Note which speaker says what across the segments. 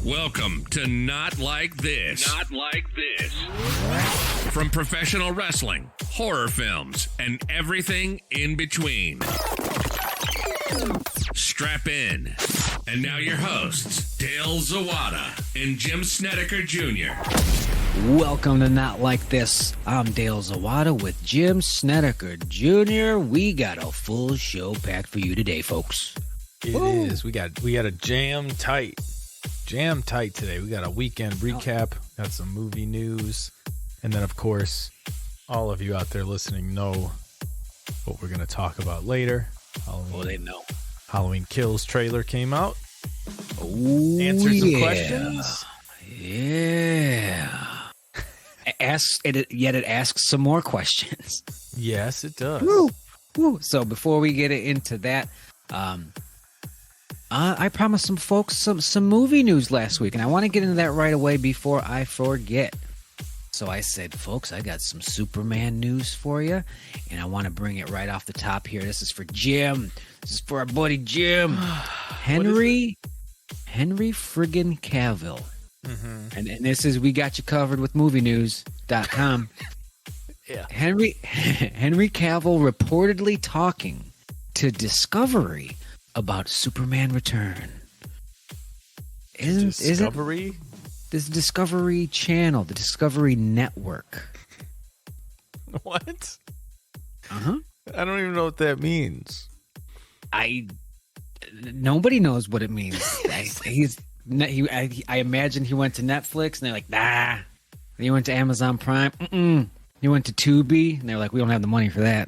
Speaker 1: Welcome to Not Like This. Not Like This. From professional wrestling, horror films, and everything in between. Strap in. And now your hosts, Dale Zawada and Jim Snedeker Jr.
Speaker 2: Welcome to Not Like This. I'm Dale Zawada with Jim Snedeker Jr. We got a full show packed for you today, folks.
Speaker 3: It is. We got a jam tight today. We got a weekend recap, got some movie news, and then of course, all of you out there listening know what we're going to talk about later.
Speaker 2: They know.
Speaker 3: Halloween Kills trailer came out.
Speaker 2: Oh,
Speaker 3: Answered some questions.
Speaker 2: Yeah. It asks some more questions.
Speaker 3: Yes, it does.
Speaker 2: Woo. So before we get into that, I promised some folks some movie news last week, and I want to get into that right away before I forget. So I said, folks, I got some Superman news for you, and I want to bring it right off the top here. This is for Jim. This is for our buddy Jim. Henry friggin' Cavill. Mm-hmm. And this is, we got you covered with movienews.com.
Speaker 3: Yeah.
Speaker 2: Henry Cavill reportedly talking to Discovery about Superman Return.
Speaker 3: Discovery?
Speaker 2: This Discovery Channel, the Discovery Network.
Speaker 3: What?
Speaker 2: Uh-huh.
Speaker 3: I don't even know what that means.
Speaker 2: Nobody knows what it means. I imagine he went to Netflix and they're like, nah. And he went to Amazon Prime. He went to Tubi and they're like, we don't have the money for that.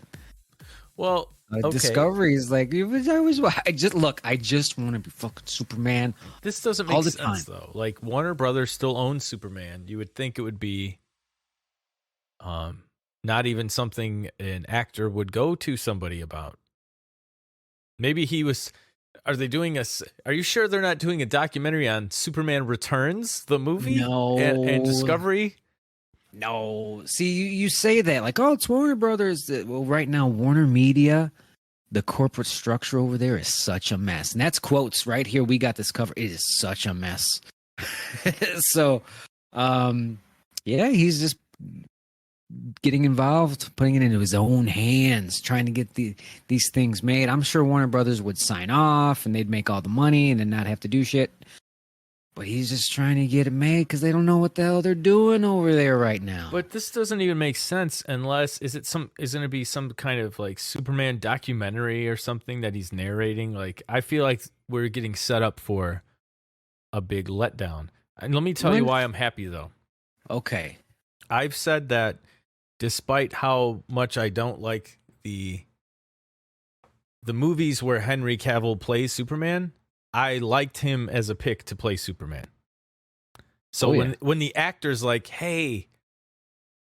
Speaker 3: Well, okay.
Speaker 2: Discovery is like, I just want to be fucking Superman.
Speaker 3: This doesn't make sense though. Like, Warner Brothers still owns Superman. You would think it would be not even something an actor would go to somebody about. Maybe he was. Are you sure they're not doing a documentary on Superman Returns, the movie?
Speaker 2: No.
Speaker 3: And Discovery?
Speaker 2: No. See, you say that like, oh, it's Warner Brothers. Well, right now, Warner Media, the corporate structure over there is such a mess. And that's quotes right here. We got this cover. It is such a mess. So, yeah, he's just getting involved, putting it into his own hands, trying to get these things made. I'm sure Warner Brothers would sign off and they'd make all the money and then not have to do shit. But he's just trying to get it made because they don't know what the hell they're doing over there right now.
Speaker 3: But this doesn't even make sense unless isn't it be some kind of like Superman documentary or something that he's narrating? Like, I feel like we're getting set up for a big letdown. And let me tell you why I'm happy though.
Speaker 2: Okay.
Speaker 3: I've said that despite how much I don't like the movies where Henry Cavill plays Superman, I liked him as a pick to play Superman. So when the actor's like, hey,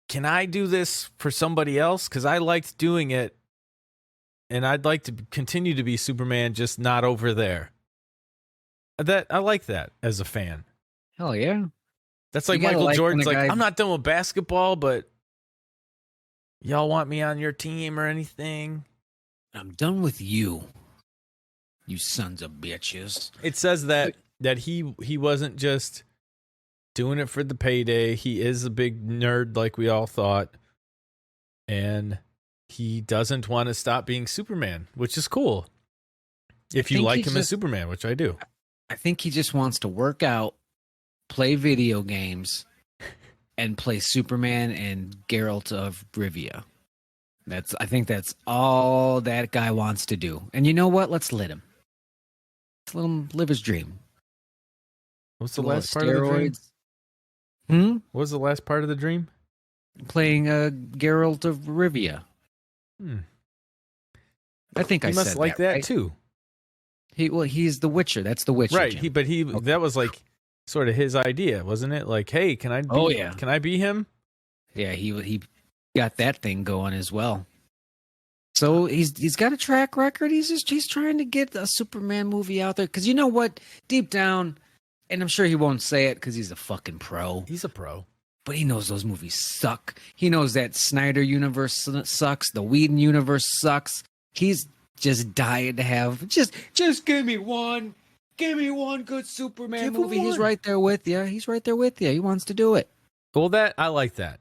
Speaker 3: can I do this for somebody else? Because I liked doing it, and I'd like to continue to be Superman, just not over there. I like that as a fan.
Speaker 2: Hell yeah.
Speaker 3: That's like Michael Jordan's like, I'm not done with basketball, but y'all want me on your team or anything?
Speaker 2: I'm done with you, you sons of bitches.
Speaker 3: It says that he wasn't just doing it for the payday. He is a big nerd like we all thought. And he doesn't want to stop being Superman, which is cool. If you like him as Superman, which I do.
Speaker 2: I think he just wants to work out, play video games, and play Superman and Geralt of Rivia. I think that's all that guy wants to do. And you know what? Let's let him. Let's let him live his dream.
Speaker 3: What's the last part of the dream? What was the last part of the dream?
Speaker 2: Playing Geralt of Rivia. I think I
Speaker 3: must
Speaker 2: said
Speaker 3: like that
Speaker 2: right?
Speaker 3: too.
Speaker 2: He's the Witcher. That's the Witcher.
Speaker 3: Right.
Speaker 2: Jim.
Speaker 3: That was like sort of his idea, wasn't it? Like, hey, can I be him?
Speaker 2: Yeah, he got that thing going as well. So he's got a track record. He's trying to get a Superman movie out there because you know what, deep down, and I'm sure he won't say it because he's a fucking pro.
Speaker 3: He's a pro,
Speaker 2: but he knows those movies suck. He knows that Snyder universe sucks. The Whedon universe sucks. He's just dying to have just give me one. Give me one good Superman
Speaker 3: Give him
Speaker 2: movie. He's
Speaker 3: one.
Speaker 2: right there with you. He's right there with you. He wants to do it.
Speaker 3: Well, that I like that.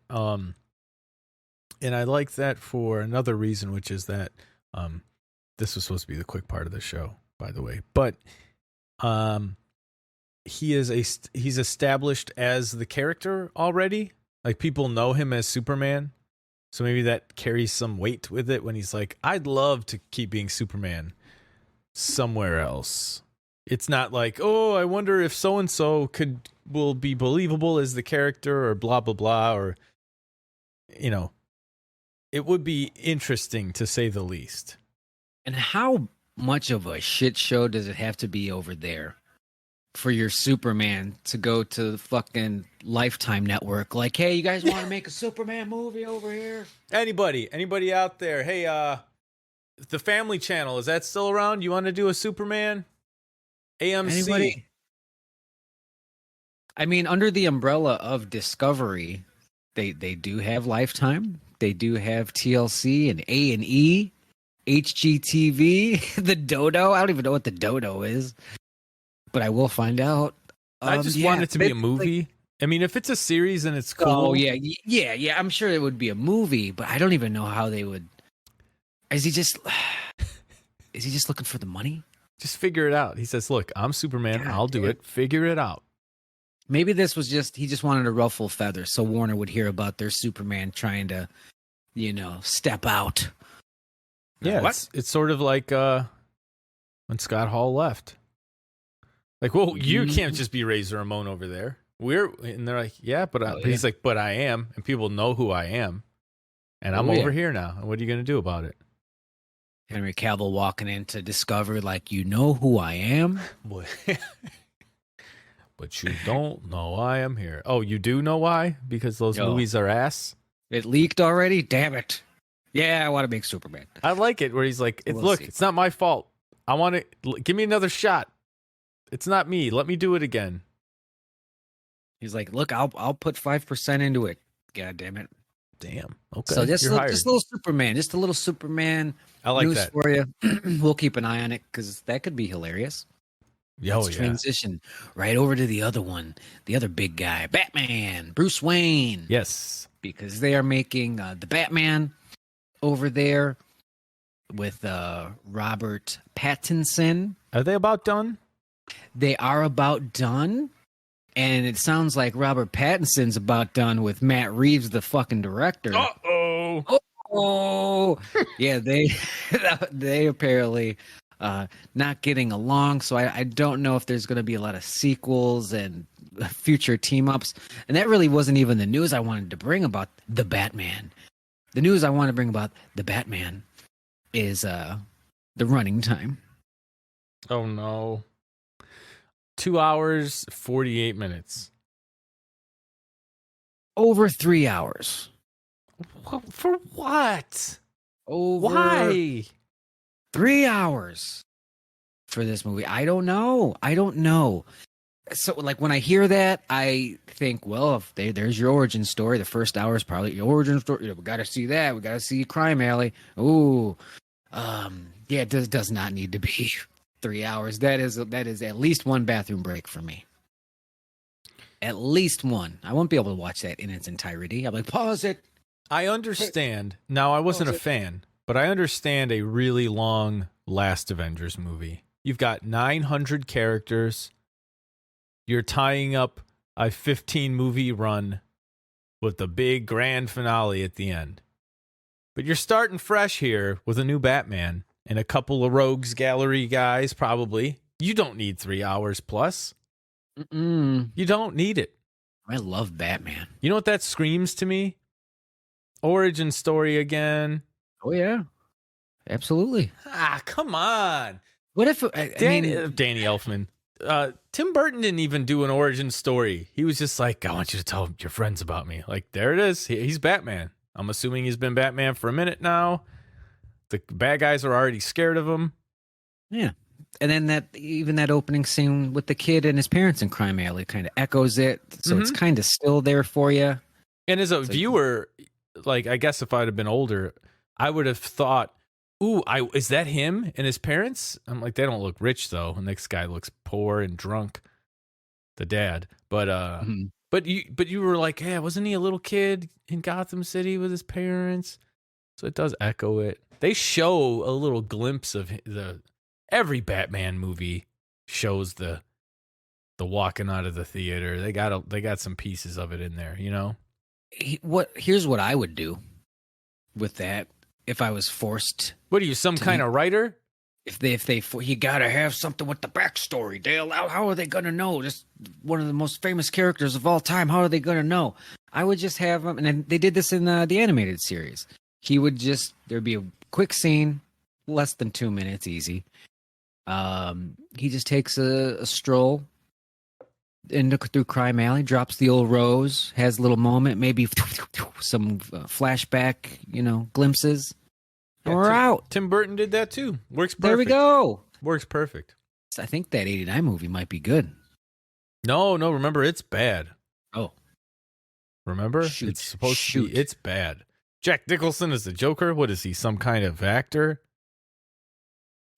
Speaker 3: And I like that for another reason, which is that this was supposed to be the quick part of the show, by the way. But he's established as the character already. Like, people know him as Superman. So maybe that carries some weight with it when he's like, I'd love to keep being Superman somewhere else. It's not like, oh, I wonder if so-and-so will be believable as the character or blah, blah, blah. Or, it would be interesting to say the least.
Speaker 2: And how much of a shit show does it have to be over there for your Superman to go to the fucking Lifetime network? Like, hey, you guys want to make a Superman movie over here?
Speaker 3: Anybody out there? Hey, the Family Channel, is that still around? You want to do a Superman? AMC.
Speaker 2: Anybody? I mean, under the umbrella of Discovery, they do have Lifetime. They do have TLC and A&E, HGTV, the Dodo. I don't even know what the Dodo is, but I will find out.
Speaker 3: I just want it to be a movie. Like, I mean, if it's a series and it's cool.
Speaker 2: Oh, yeah. I'm sure it would be a movie, but I don't even know how they would. Is he just looking for the money?
Speaker 3: Just figure it out. He says, look, I'm Superman. God, I'll do it. Figure it out.
Speaker 2: Maybe this was he just wanted to ruffle feathers so Warner would hear about their Superman trying to, step out.
Speaker 3: Yeah, it's sort of like when Scott Hall left. Like, well, you can't just be Razor Ramon over there. And they're like, yeah, but he's like, but I am, and people know who I am, and I'm over here now. And what are you going to do about it?
Speaker 2: Henry Cavill walking into Discovery like, you know who I am?
Speaker 3: But you don't know I am here. Oh, you do know why? Because those movies are ass?
Speaker 2: It leaked already? Damn it. Yeah, I want to make Superman.
Speaker 3: I like it where he's like, it's not my fault. I want to, give me another shot. It's not me. Let me do it again.
Speaker 2: He's like, look, I'll put 5% into it. God damn it.
Speaker 3: Damn. Okay.
Speaker 2: So just a little Superman. Just a little Superman
Speaker 3: I like
Speaker 2: news
Speaker 3: that
Speaker 2: for you. We'll keep an eye on it because that could be hilarious.
Speaker 3: Let's
Speaker 2: transition right over to the other one, the other big guy, Batman, Bruce Wayne.
Speaker 3: Yes.
Speaker 2: Because they are making the Batman over there with Robert Pattinson.
Speaker 3: Are they about done?
Speaker 2: They are about done. And it sounds like Robert Pattinson's about done with Matt Reeves, the fucking director.
Speaker 3: Uh-oh.
Speaker 2: Oh, yeah, they apparently not getting along. So I don't know if there's going to be a lot of sequels and future team ups. And that really wasn't even the news I wanted to bring about the Batman. The news I want to bring about the Batman is the running time.
Speaker 3: Oh no. 2 hours, 48 minutes.
Speaker 2: Over 3 hours.
Speaker 3: For what?
Speaker 2: Why? 3 hours for this movie. I don't know. So, like, when I hear that, I think, well, if there's your origin story. The first hour is probably your origin story. We got to see that. We got to see Crime Alley. Ooh. Yeah, it does not need to be 3 hours. That is at least one bathroom break for me. At least one. I won't be able to watch that in its entirety. I'm like, pause it.
Speaker 3: I understand. Now, I wasn't a fan, but I understand a really long Last Avengers movie. You've got 900 characters. You're tying up a 15-movie run with the big grand finale at the end. But you're starting fresh here with a new Batman and a couple of rogues gallery guys, probably. You don't need 3 hours plus. You don't need it.
Speaker 2: I love Batman.
Speaker 3: You know what that screams to me? Origin story again.
Speaker 2: Oh, yeah. Absolutely.
Speaker 3: Come on.
Speaker 2: What if
Speaker 3: Danny Elfman? Tim Burton didn't even do an origin story. He was just like, I want you to tell your friends about me. Like, there it is. He's Batman. I'm assuming he's been Batman for a minute now. The bad guys are already scared of him.
Speaker 2: Yeah. And then that opening scene with the kid and his parents in Crime Alley kind of echoes it. So it's kind of still there for you.
Speaker 3: And as a viewer, like, I guess if I'd have been older, I would have thought, ooh, is that him and his parents? I'm like, they don't look rich though. The next guy looks poor and drunk. The dad, but but you were like, yeah, wasn't he a little kid in Gotham City with his parents? So it does echo it. They show a little glimpse of every Batman movie shows the walking out of the theater. They got some pieces of it in there, you know.
Speaker 2: Here's what I would do with that if I was forced.
Speaker 3: What are you, some kind of writer?
Speaker 2: If they you gotta have something with the backstory, Dale. How are they gonna know? Just one of the most famous characters of all time. How are they gonna know? I would just have him, and then they did this in the animated series. There'd be a quick scene, less than 2 minutes, easy. He just takes a stroll through Crime Alley, drops the old rose, has a little moment, maybe some flashback, glimpses.
Speaker 3: Yeah,
Speaker 2: we're out.
Speaker 3: Tim Burton did that too. Works perfect.
Speaker 2: There we go.
Speaker 3: Works perfect.
Speaker 2: I think that 89 movie might be good.
Speaker 3: No, remember, it's bad.
Speaker 2: Oh.
Speaker 3: Remember? It's supposed to be, it's bad. Jack Nicholson is the Joker. What is he, some kind of actor?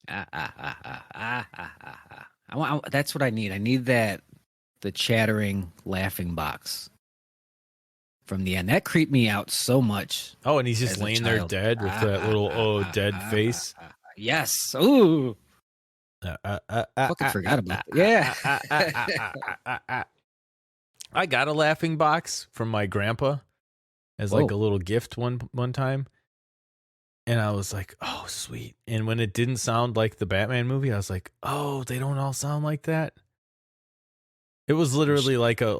Speaker 2: That's what I need. I need the chattering, laughing box from the end. That creeped me out so much.
Speaker 3: Oh, and he's just laying there dead with that little dead face.
Speaker 2: Yes. Ooh. Fucking forgot about it. Yeah.
Speaker 3: I got a laughing box from my grandpa as like a little gift one time. And I was like, oh, sweet. And when it didn't sound like the Batman movie, I was like, oh, they don't all sound like that. It was literally like a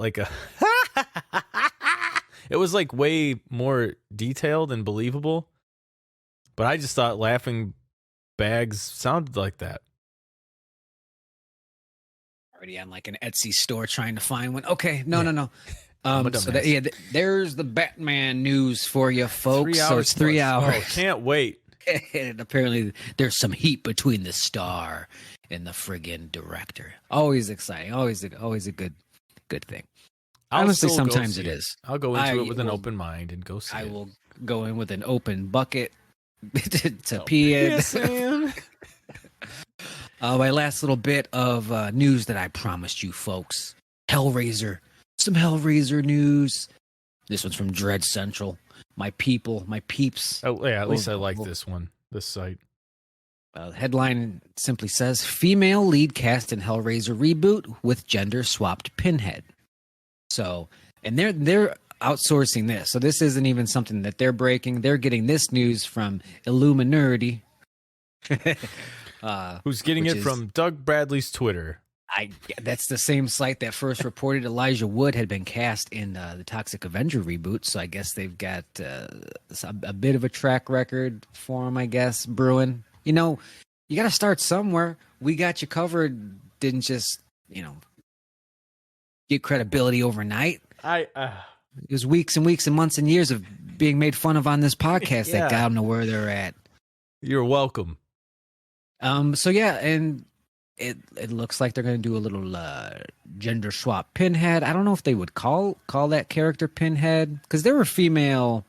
Speaker 3: it was like way more detailed and believable. But I just thought laughing bags sounded like that.
Speaker 2: Already on like an Etsy store trying to find one. Okay, no. There's the Batman news for you, folks. So it's 3 hours.
Speaker 3: Oh, can't wait.
Speaker 2: And apparently there's some heat between the star and the friggin' director. Always exciting. Always a good thing. Honestly, sometimes it is.
Speaker 3: I'll go into it with an open mind and go see it.
Speaker 2: I will go in with an open bucket to pee in.
Speaker 3: Yes, man.
Speaker 2: My last little bit of news that I promised you folks. Hellraiser. Some Hellraiser news. This one's from Dread Central. My peeps.
Speaker 3: Oh, yeah, at least I like this site.
Speaker 2: Headline simply says, female lead cast in Hellraiser reboot with gender-swapped Pinhead. So, and they're outsourcing this. So this isn't even something that they're breaking. They're getting this news from Illuminati.
Speaker 3: Who's getting it from Doug Bradley's Twitter.
Speaker 2: That's the same site that first reported Elijah Wood had been cast in the Toxic Avenger reboot. So I guess they've got a bit of a track record for him, I guess, brewing. You got to start somewhere. We got you covered. Didn't just, get credibility overnight. It was weeks and weeks and months and years of being made fun of on this podcast that got them to where they're at.
Speaker 3: You're welcome.
Speaker 2: So yeah, and it looks like they're going to do a little gender swap Pinhead. I don't know if they would call that character Pinhead, because there were female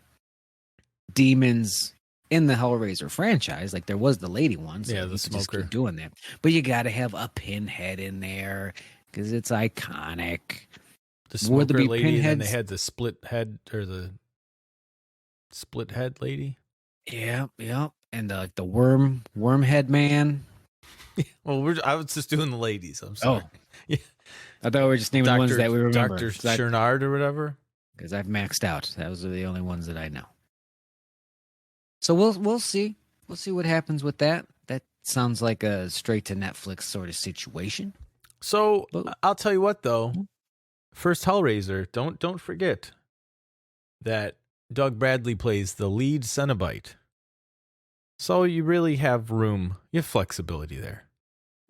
Speaker 2: demons in the Hellraiser franchise. Like there was the lady one. So
Speaker 3: the smoker.
Speaker 2: Keep doing that. But you got to have a Pinhead in there because it's iconic.
Speaker 3: The smoker lady, and then they had the split head or the split head lady.
Speaker 2: Yeah. And the worm head man.
Speaker 3: Well, I was just doing the ladies. I'm sorry.
Speaker 2: Oh. Yeah. I thought we were just naming the ones that we remember.
Speaker 3: Dr. Chernard or whatever.
Speaker 2: Because I've maxed out. Those are the only ones that I know. So we'll see. We'll see what happens with that. That sounds like a straight to Netflix sort of situation.
Speaker 3: So I'll tell you what, though. First Hellraiser, don't forget that Doug Bradley plays the lead Cenobite. So you really have room. You have flexibility there.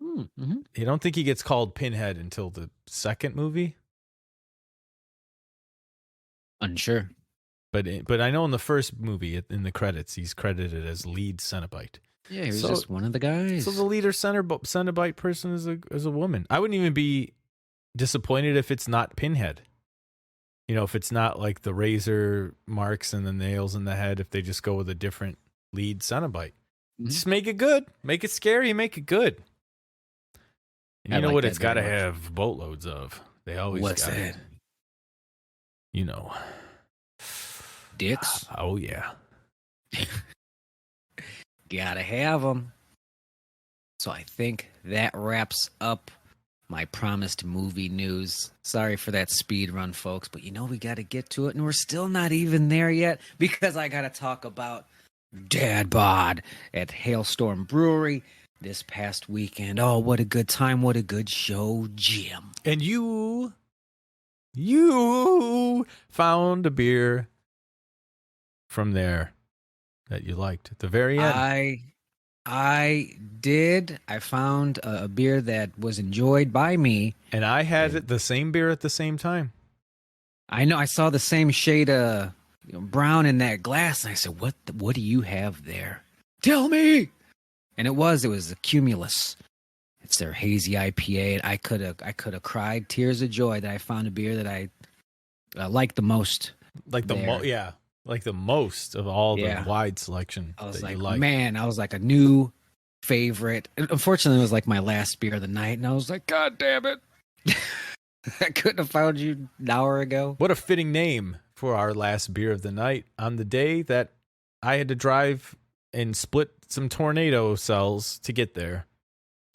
Speaker 2: Mm-hmm.
Speaker 3: You don't think he gets called Pinhead until the second movie?
Speaker 2: Unsure.
Speaker 3: But I know in the first movie, in the credits, he's credited as lead Cenobite.
Speaker 2: Yeah, he was just one of the guys.
Speaker 3: So the leader Cenobite person is a woman. I wouldn't even be disappointed if it's not Pinhead. If it's not like the razor marks and the nails in the head, if they just go with a different lead Cenobite. Just make it good. Make it scary. Make it good. And you know what it's got to have boatloads of? They always
Speaker 2: What's
Speaker 3: got
Speaker 2: that?
Speaker 3: You know.
Speaker 2: Dicks?
Speaker 3: Oh, yeah.
Speaker 2: Gotta have them. So I think that wraps up my promised movie news. Sorry for that speed run, folks, but we got to get to it, and we're still not even there yet because I got to talk about Dad Bod at Hailstorm Brewery this past weekend. Oh, what a good time. What a good show, Jim.
Speaker 3: And you found a beer from there that you liked at the very end.
Speaker 2: I did. I found a beer that was enjoyed by me.
Speaker 3: And I had the same beer at the same time.
Speaker 2: I know. I saw the same shade of brown in that glass, and I said, "What do you have there? Tell me!" And it was a Cumulus. It's their hazy IPA, and I could have cried tears of joy that I found a beer that I liked the most.
Speaker 3: Like the most of all the wide selection.
Speaker 2: I was like, man, I was like a new favorite. Unfortunately, it was like my last beer of the night, and I was like, God damn it. I couldn't have found you an hour ago.
Speaker 3: What a fitting name for our last beer of the night on the day that I had to drive and split some tornado cells to get there.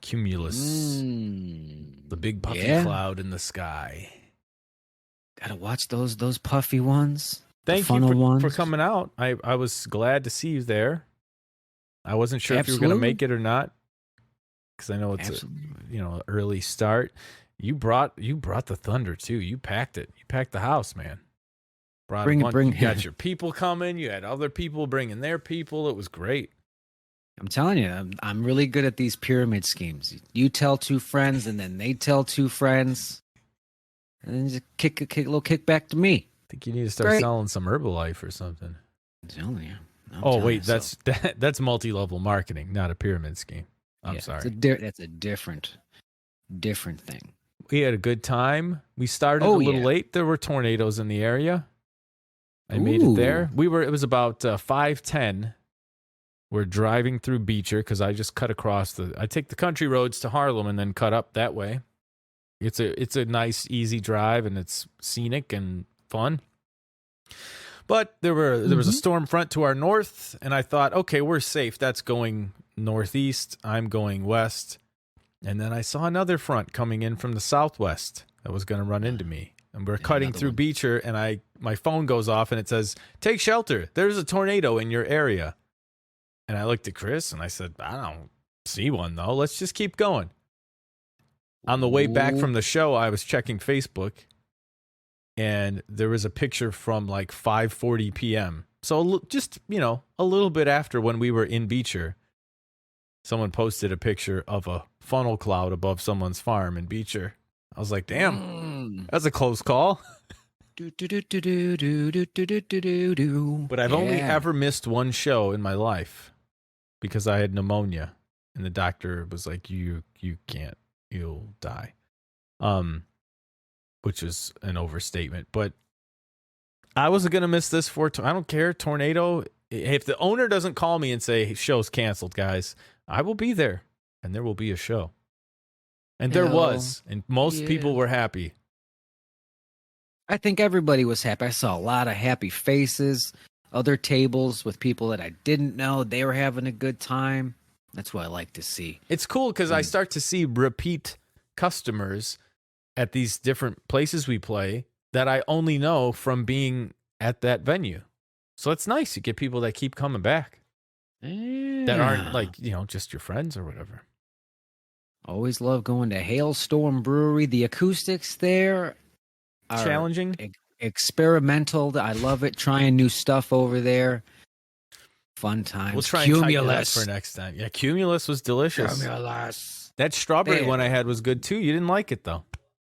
Speaker 3: Cumulus. The big puffy cloud in the sky.
Speaker 2: Gotta watch those puffy ones.
Speaker 3: Thank you for coming out. I was glad to see you there. I wasn't sure if you were going to make it or not, because I know it's an early start. You brought the thunder too. You packed it. You packed the house, man. You got your people coming. You had other people bringing their people. It was great.
Speaker 2: I'm telling you, I'm really good at these pyramid schemes. You tell two friends, and then they tell two friends, and then just kick a little kickback to me.
Speaker 3: I think you need to start selling some Herbalife or something.
Speaker 2: I'm telling you.
Speaker 3: Wait, that's multi-level marketing, not a pyramid scheme. I'm sorry.
Speaker 2: That's a different thing.
Speaker 3: We had a good time. We started a little late. There were tornadoes in the area. I made it there. It was about 5:10. We're driving through Beecher because I just cut across I take the country roads to Harlem and then cut up that way. It's a nice, easy drive, and it's scenic and fun. But there was a storm front to our north, and I thought, okay, we're safe. That's going northeast. I'm going west. And then I saw another front coming in from the southwest that was going to run into me. And we're cutting through Beecher, and my phone goes off, and it says, "Take shelter. There's a tornado in your area." And I looked at Chris, and I said, "I don't see one, though. Let's just keep going." On the way back from the show, I was checking Facebook, and there was a picture from like 5:40 p.m. So just, a little bit after when we were in Beecher, someone posted a picture of a funnel cloud above someone's farm in Beecher. I was like, damn, that's a close call. But I've only ever missed one show in my life because I had pneumonia, and the doctor was like, you can't, you'll die. Which is an overstatement, but I wasn't going to miss this I don't care. Tornado. If the owner doesn't call me and say, show's canceled, guys, I will be there, and there will be a show. And there was, and most people were happy.
Speaker 2: I think everybody was happy. I saw a lot of happy faces, other tables with people that I didn't know. They were having a good time. That's what I like to see.
Speaker 3: It's cool because I start to see repeat customers at these different places we play that I only know from being at that venue. So it's nice. You get people that keep coming back that aren't like, just your friends or whatever.
Speaker 2: Always love going to Hailstorm Brewery. The acoustics there are
Speaker 3: challenging,
Speaker 2: experimental. I love it. Trying new stuff over there. Fun times.
Speaker 3: We'll try and tighten that for next time. Yeah, Cumulus was delicious.
Speaker 2: Cumulus.
Speaker 3: That strawberry one I had was good too. You didn't like it though.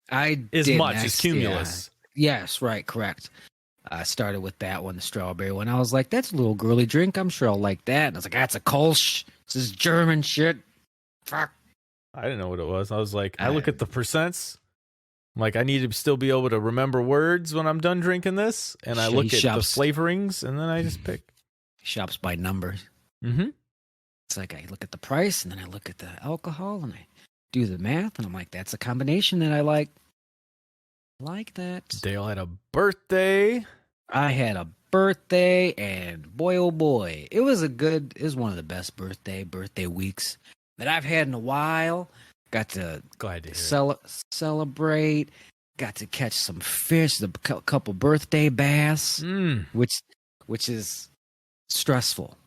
Speaker 3: As much as Cumulus.
Speaker 2: Yes, right, correct. I started with that one, the strawberry one. I was like, that's a little girly drink. I'm sure I'll like that. And I was like, that's a Kolsch. This is German shit. Fuck.
Speaker 3: I didn't know what it was. I was like, I look at the percents. I'm like, I need to still be able to remember words when I'm done drinking this. And I look at the flavorings, and then I just pick.
Speaker 2: Shops by numbers.
Speaker 3: Mm-hmm.
Speaker 2: it's like I look at the price and then I look at the alcohol and I do the math and I'm like, that's a combination that I like. Like that.
Speaker 3: Dale had a birthday.
Speaker 2: I had a birthday, and boy, oh boy, it was one of the best birthday weeks that I've had in a while. Got to celebrate. Got to catch some fish, a couple birthday bass, which is stressful.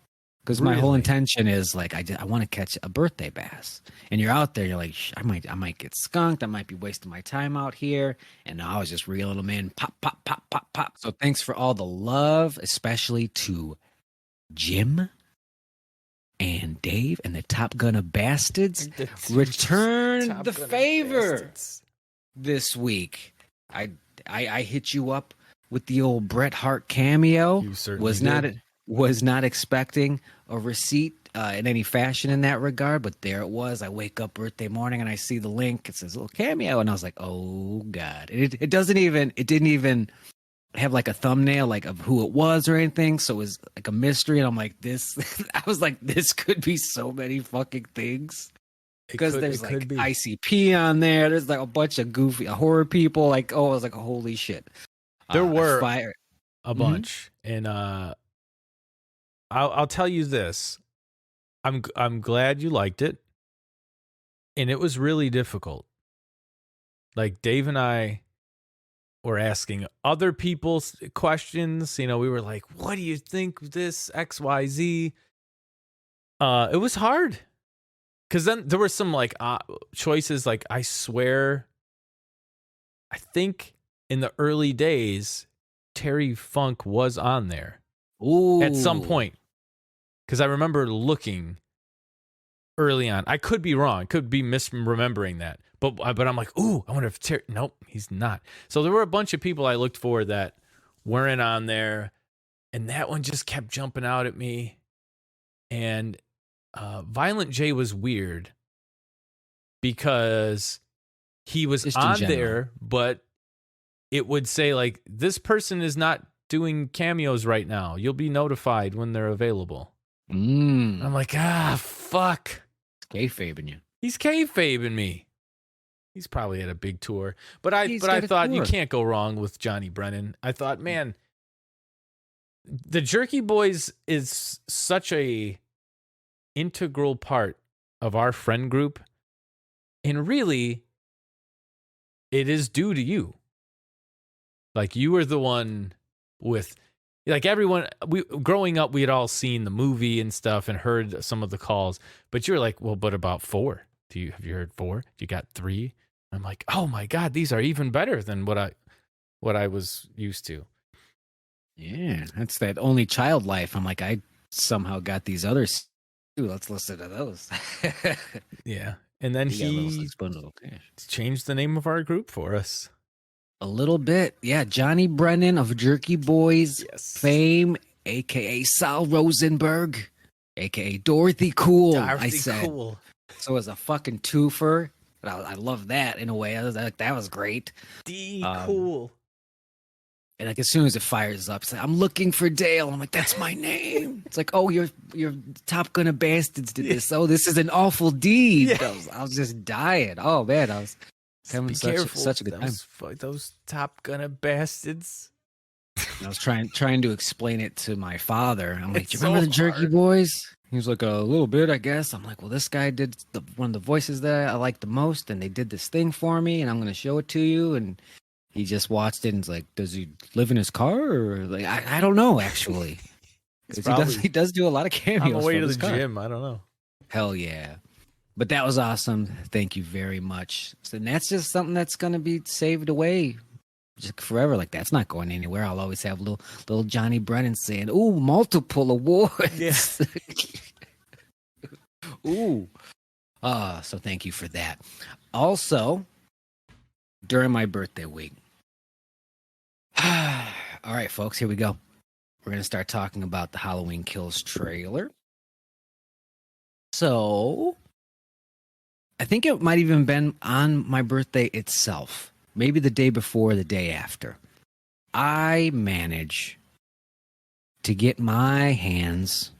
Speaker 2: Because my whole intention is like I want to catch a birthday bass, and you're out there, you're like, I might get skunked, I might be wasting my time out here, and I was just reeling them in, pop, pop, pop, pop, pop. So thanks for all the love, especially to Jim and Dave and the Top Gunna Bastards. Returned the favor this week. I hit you up with the old Bret Hart cameo.
Speaker 3: You certainly
Speaker 2: was not expecting a receipt in any fashion in that regard, but there it was. I wake up birthday morning and I see the link. It says little cameo, and I was like, "Oh God!" It didn't even have like a thumbnail like of who it was or anything. So it was like a mystery, and I'm like, "This." I was like, "This could be so many fucking things." Because there's like ICP on there. There's like a bunch of goofy horror people. Like, I was like, "Holy shit!"
Speaker 3: There were a bunch, and I'll tell you this. I'm glad you liked it. And it was really difficult. Like Dave and I were asking other people's questions. You know, we were like, what do you think of this XYZ? It was hard. Cause then there were some like choices. Like I swear, I think in the early days, Terry Funk was on there.
Speaker 2: Ooh.
Speaker 3: At some point. Because I remember looking early on. I could be wrong. Could be misremembering that. But I'm like, ooh, I wonder if Terry... Nope, he's not. So there were a bunch of people I looked for that weren't on there. And that one just kept jumping out at me. And Violent J was weird. Because he was just on there, but it would say like, this person is not doing cameos right now. You'll be notified when they're available. I'm like, fuck.
Speaker 2: He's kayfabing you.
Speaker 3: He's kayfabing me. He's probably at a big tour. But I thought you can't go wrong with Johnny Brennan. I thought, man, the Jerky Boys is such a integral part of our friend group. And really, it is due to you. Like, you were the one with... Like everyone, growing up, we had all seen the movie and stuff and heard some of the calls. But you're like, well, but about 4? Have you heard 4? You got 3? I'm like, oh my God, these are even better than what I was used to.
Speaker 2: Yeah, that's that only child life. I'm like, I somehow got these others too. Let's listen to those.
Speaker 3: Yeah, and then he changed the name of our group for us.
Speaker 2: A little bit. Yeah, Johnny Brennan of Jerky Boys fame, a.k.a. Sal Rosenberg, a.k.a. Dorothy Cool. Cool. So it was a fucking twofer. But I love that in a way. I was like, that was great.
Speaker 3: Cool.
Speaker 2: And like as soon as it fires up, it's like, I'm looking for Dale. I'm like, that's my name. It's like, oh, you're Top Gunna Bastards did this. Oh, this is an awful deed. Yeah. I was just dying. Oh man, I was having such a good time.
Speaker 3: Those Top Gunna Bastards.
Speaker 2: I was trying to explain it to my father. I'm like, do you remember the Jerky Boys? He was like, a little bit, I guess. I'm like, well, this guy did one of the voices that I like the most, and they did this thing for me, and I'm going to show it to you. And he just watched it and was like, does he live in his car? Or like, I don't know, actually. Because he does do a lot of cameos.
Speaker 3: On the way to the gym, I don't know.
Speaker 2: Hell yeah. But that was awesome. Thank you very much. So that's just something that's going to be saved away just forever. Like, that's not going anywhere. I'll always have little Johnny Brennan saying, ooh, multiple awards.
Speaker 3: Yes.
Speaker 2: Ooh. So thank you for that. Also, during my birthday week. All right, folks, here we go. We're going to start talking about the Halloween Kills trailer. So, I think it might even been on my birthday itself. Maybe the day before, the day after. I manage to get my hands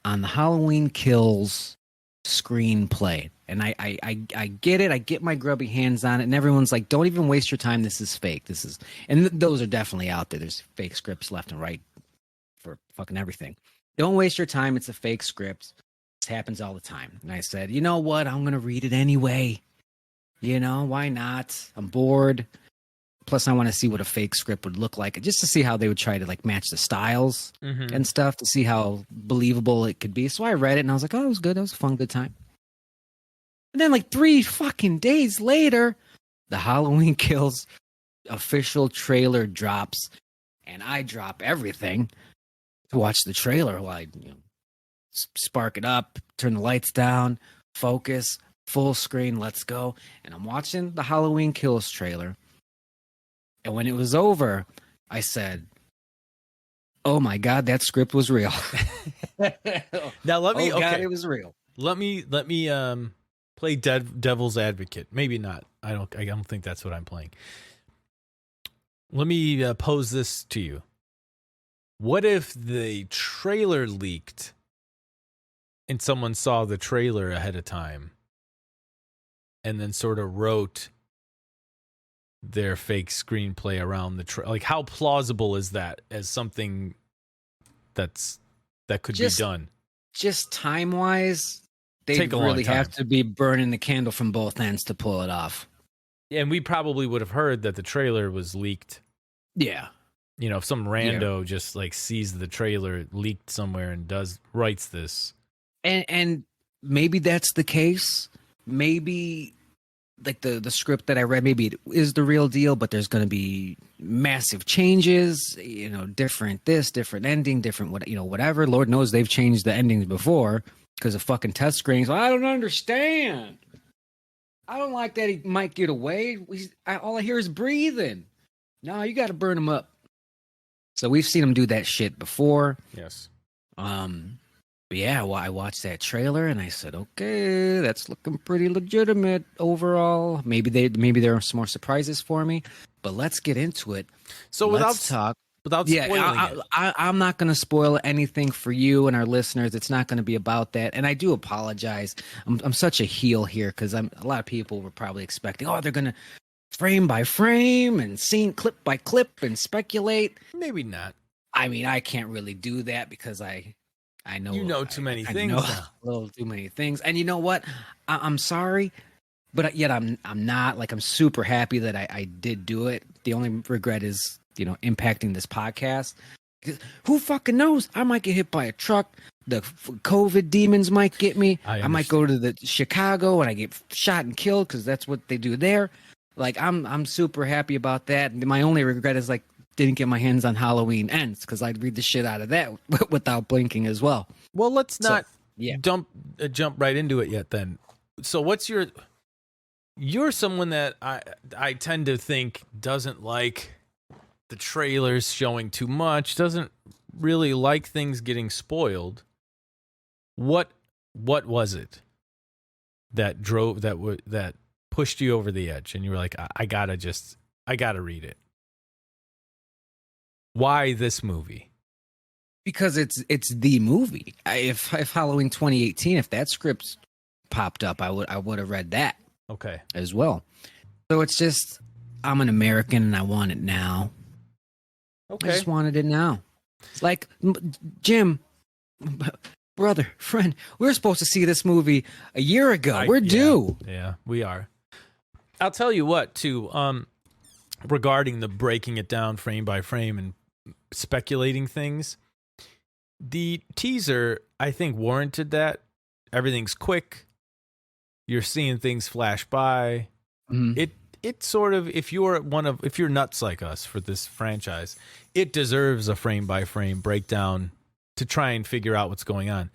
Speaker 2: on the Halloween Kills screenplay. And I get it. I get my grubby hands on it. And everyone's like, don't even waste your time. This is fake. Those are definitely out there. There's fake scripts left and right for fucking everything. Don't waste your time. It's a fake script. This happens all the time. And I said, you know what? I'm going to read it anyway. You know, why not? I'm bored. Plus, I want to see what a fake script would look like, just to see how they would try to like match the styles and stuff, to see how believable it could be. So I read it and I was like, oh, it was good. That was a fun, good time. And then like 3 fucking days later, the Halloween Kills official trailer drops, and I drop everything to watch the trailer while I spark it up, turn the lights down, focus, full screen, let's go. And I'm watching the Halloween Kills trailer. And when it was over, I said, oh my God, that script was real.
Speaker 3: Now let me,
Speaker 2: oh God, it was real.
Speaker 3: Let me play devil's advocate. Maybe not. I don't think that's what I'm playing. Let me pose this to you. What if the trailer leaked and someone saw the trailer ahead of time and then sort of wrote their fake screenplay around the trailer? Like, how plausible is that as something that could be done?
Speaker 2: Just time-wise, they really have to be burning the candle from both ends to pull it off.
Speaker 3: Yeah, and we probably would have heard that the trailer was leaked.
Speaker 2: Yeah.
Speaker 3: You know, if some rando just like sees the trailer leaked somewhere and writes this.
Speaker 2: And maybe that's the case. Maybe like the script that I read, maybe it is the real deal, but there's going to be massive changes, different this, different ending, different whatever. Lord knows they've changed the endings before because of fucking test screenings. I don't understand. I don't like that he might get away. All I hear is breathing. No, you got to burn him up. So we've seen him do that shit before.
Speaker 3: Yes.
Speaker 2: But yeah, well, I watched that trailer and I said, okay, that's looking pretty legitimate overall. Maybe there are some more surprises for me, but let's get into it.
Speaker 3: So without spoiling it.
Speaker 2: I'm not going to spoil anything for you and our listeners. It's not going to be about that. And I do apologize. I'm such a heel here because a lot of people were probably expecting, they're going to frame by frame and scene clip by clip and speculate.
Speaker 3: Maybe not.
Speaker 2: I mean, I can't really do that because I know
Speaker 3: too many things.
Speaker 2: I know a little too many things. And you know what? I'm sorry, but yet I'm not. Like, I'm super happy that I did do it. The only regret is, impacting this podcast. Who fucking knows? I might get hit by a truck. The COVID demons might get me. I might go to the Chicago and I get shot and killed because that's what they do there. Like, I'm super happy about that. My only regret is like, didn't get my hands on Halloween Ends because I'd read the shit out of that without blinking as well.
Speaker 3: Well, let's not jump right into it yet then. So what's you're someone that I tend to think doesn't like the trailers showing too much, doesn't really like things getting spoiled. What was it that that pushed you over the edge and you were like, I gotta read it? Why this movie?
Speaker 2: Because it's the movie. If Halloween 2018, if that script popped up, I would have read that.
Speaker 3: Okay.
Speaker 2: As well. So it's just, I'm an American and I want it now.
Speaker 3: Okay.
Speaker 2: I just wanted it now. It's like, Jim, brother, friend, we were supposed to see this movie a year ago. We're due.
Speaker 3: Yeah, we are. I'll tell you what, too, regarding the breaking it down frame by frame and speculating things, the teaser, I think, warranted that. Everything's quick. You're seeing things flash by. Mm-hmm. It sort of, if you're nuts like us for this franchise, it deserves a frame by frame breakdown to try and figure out what's going on.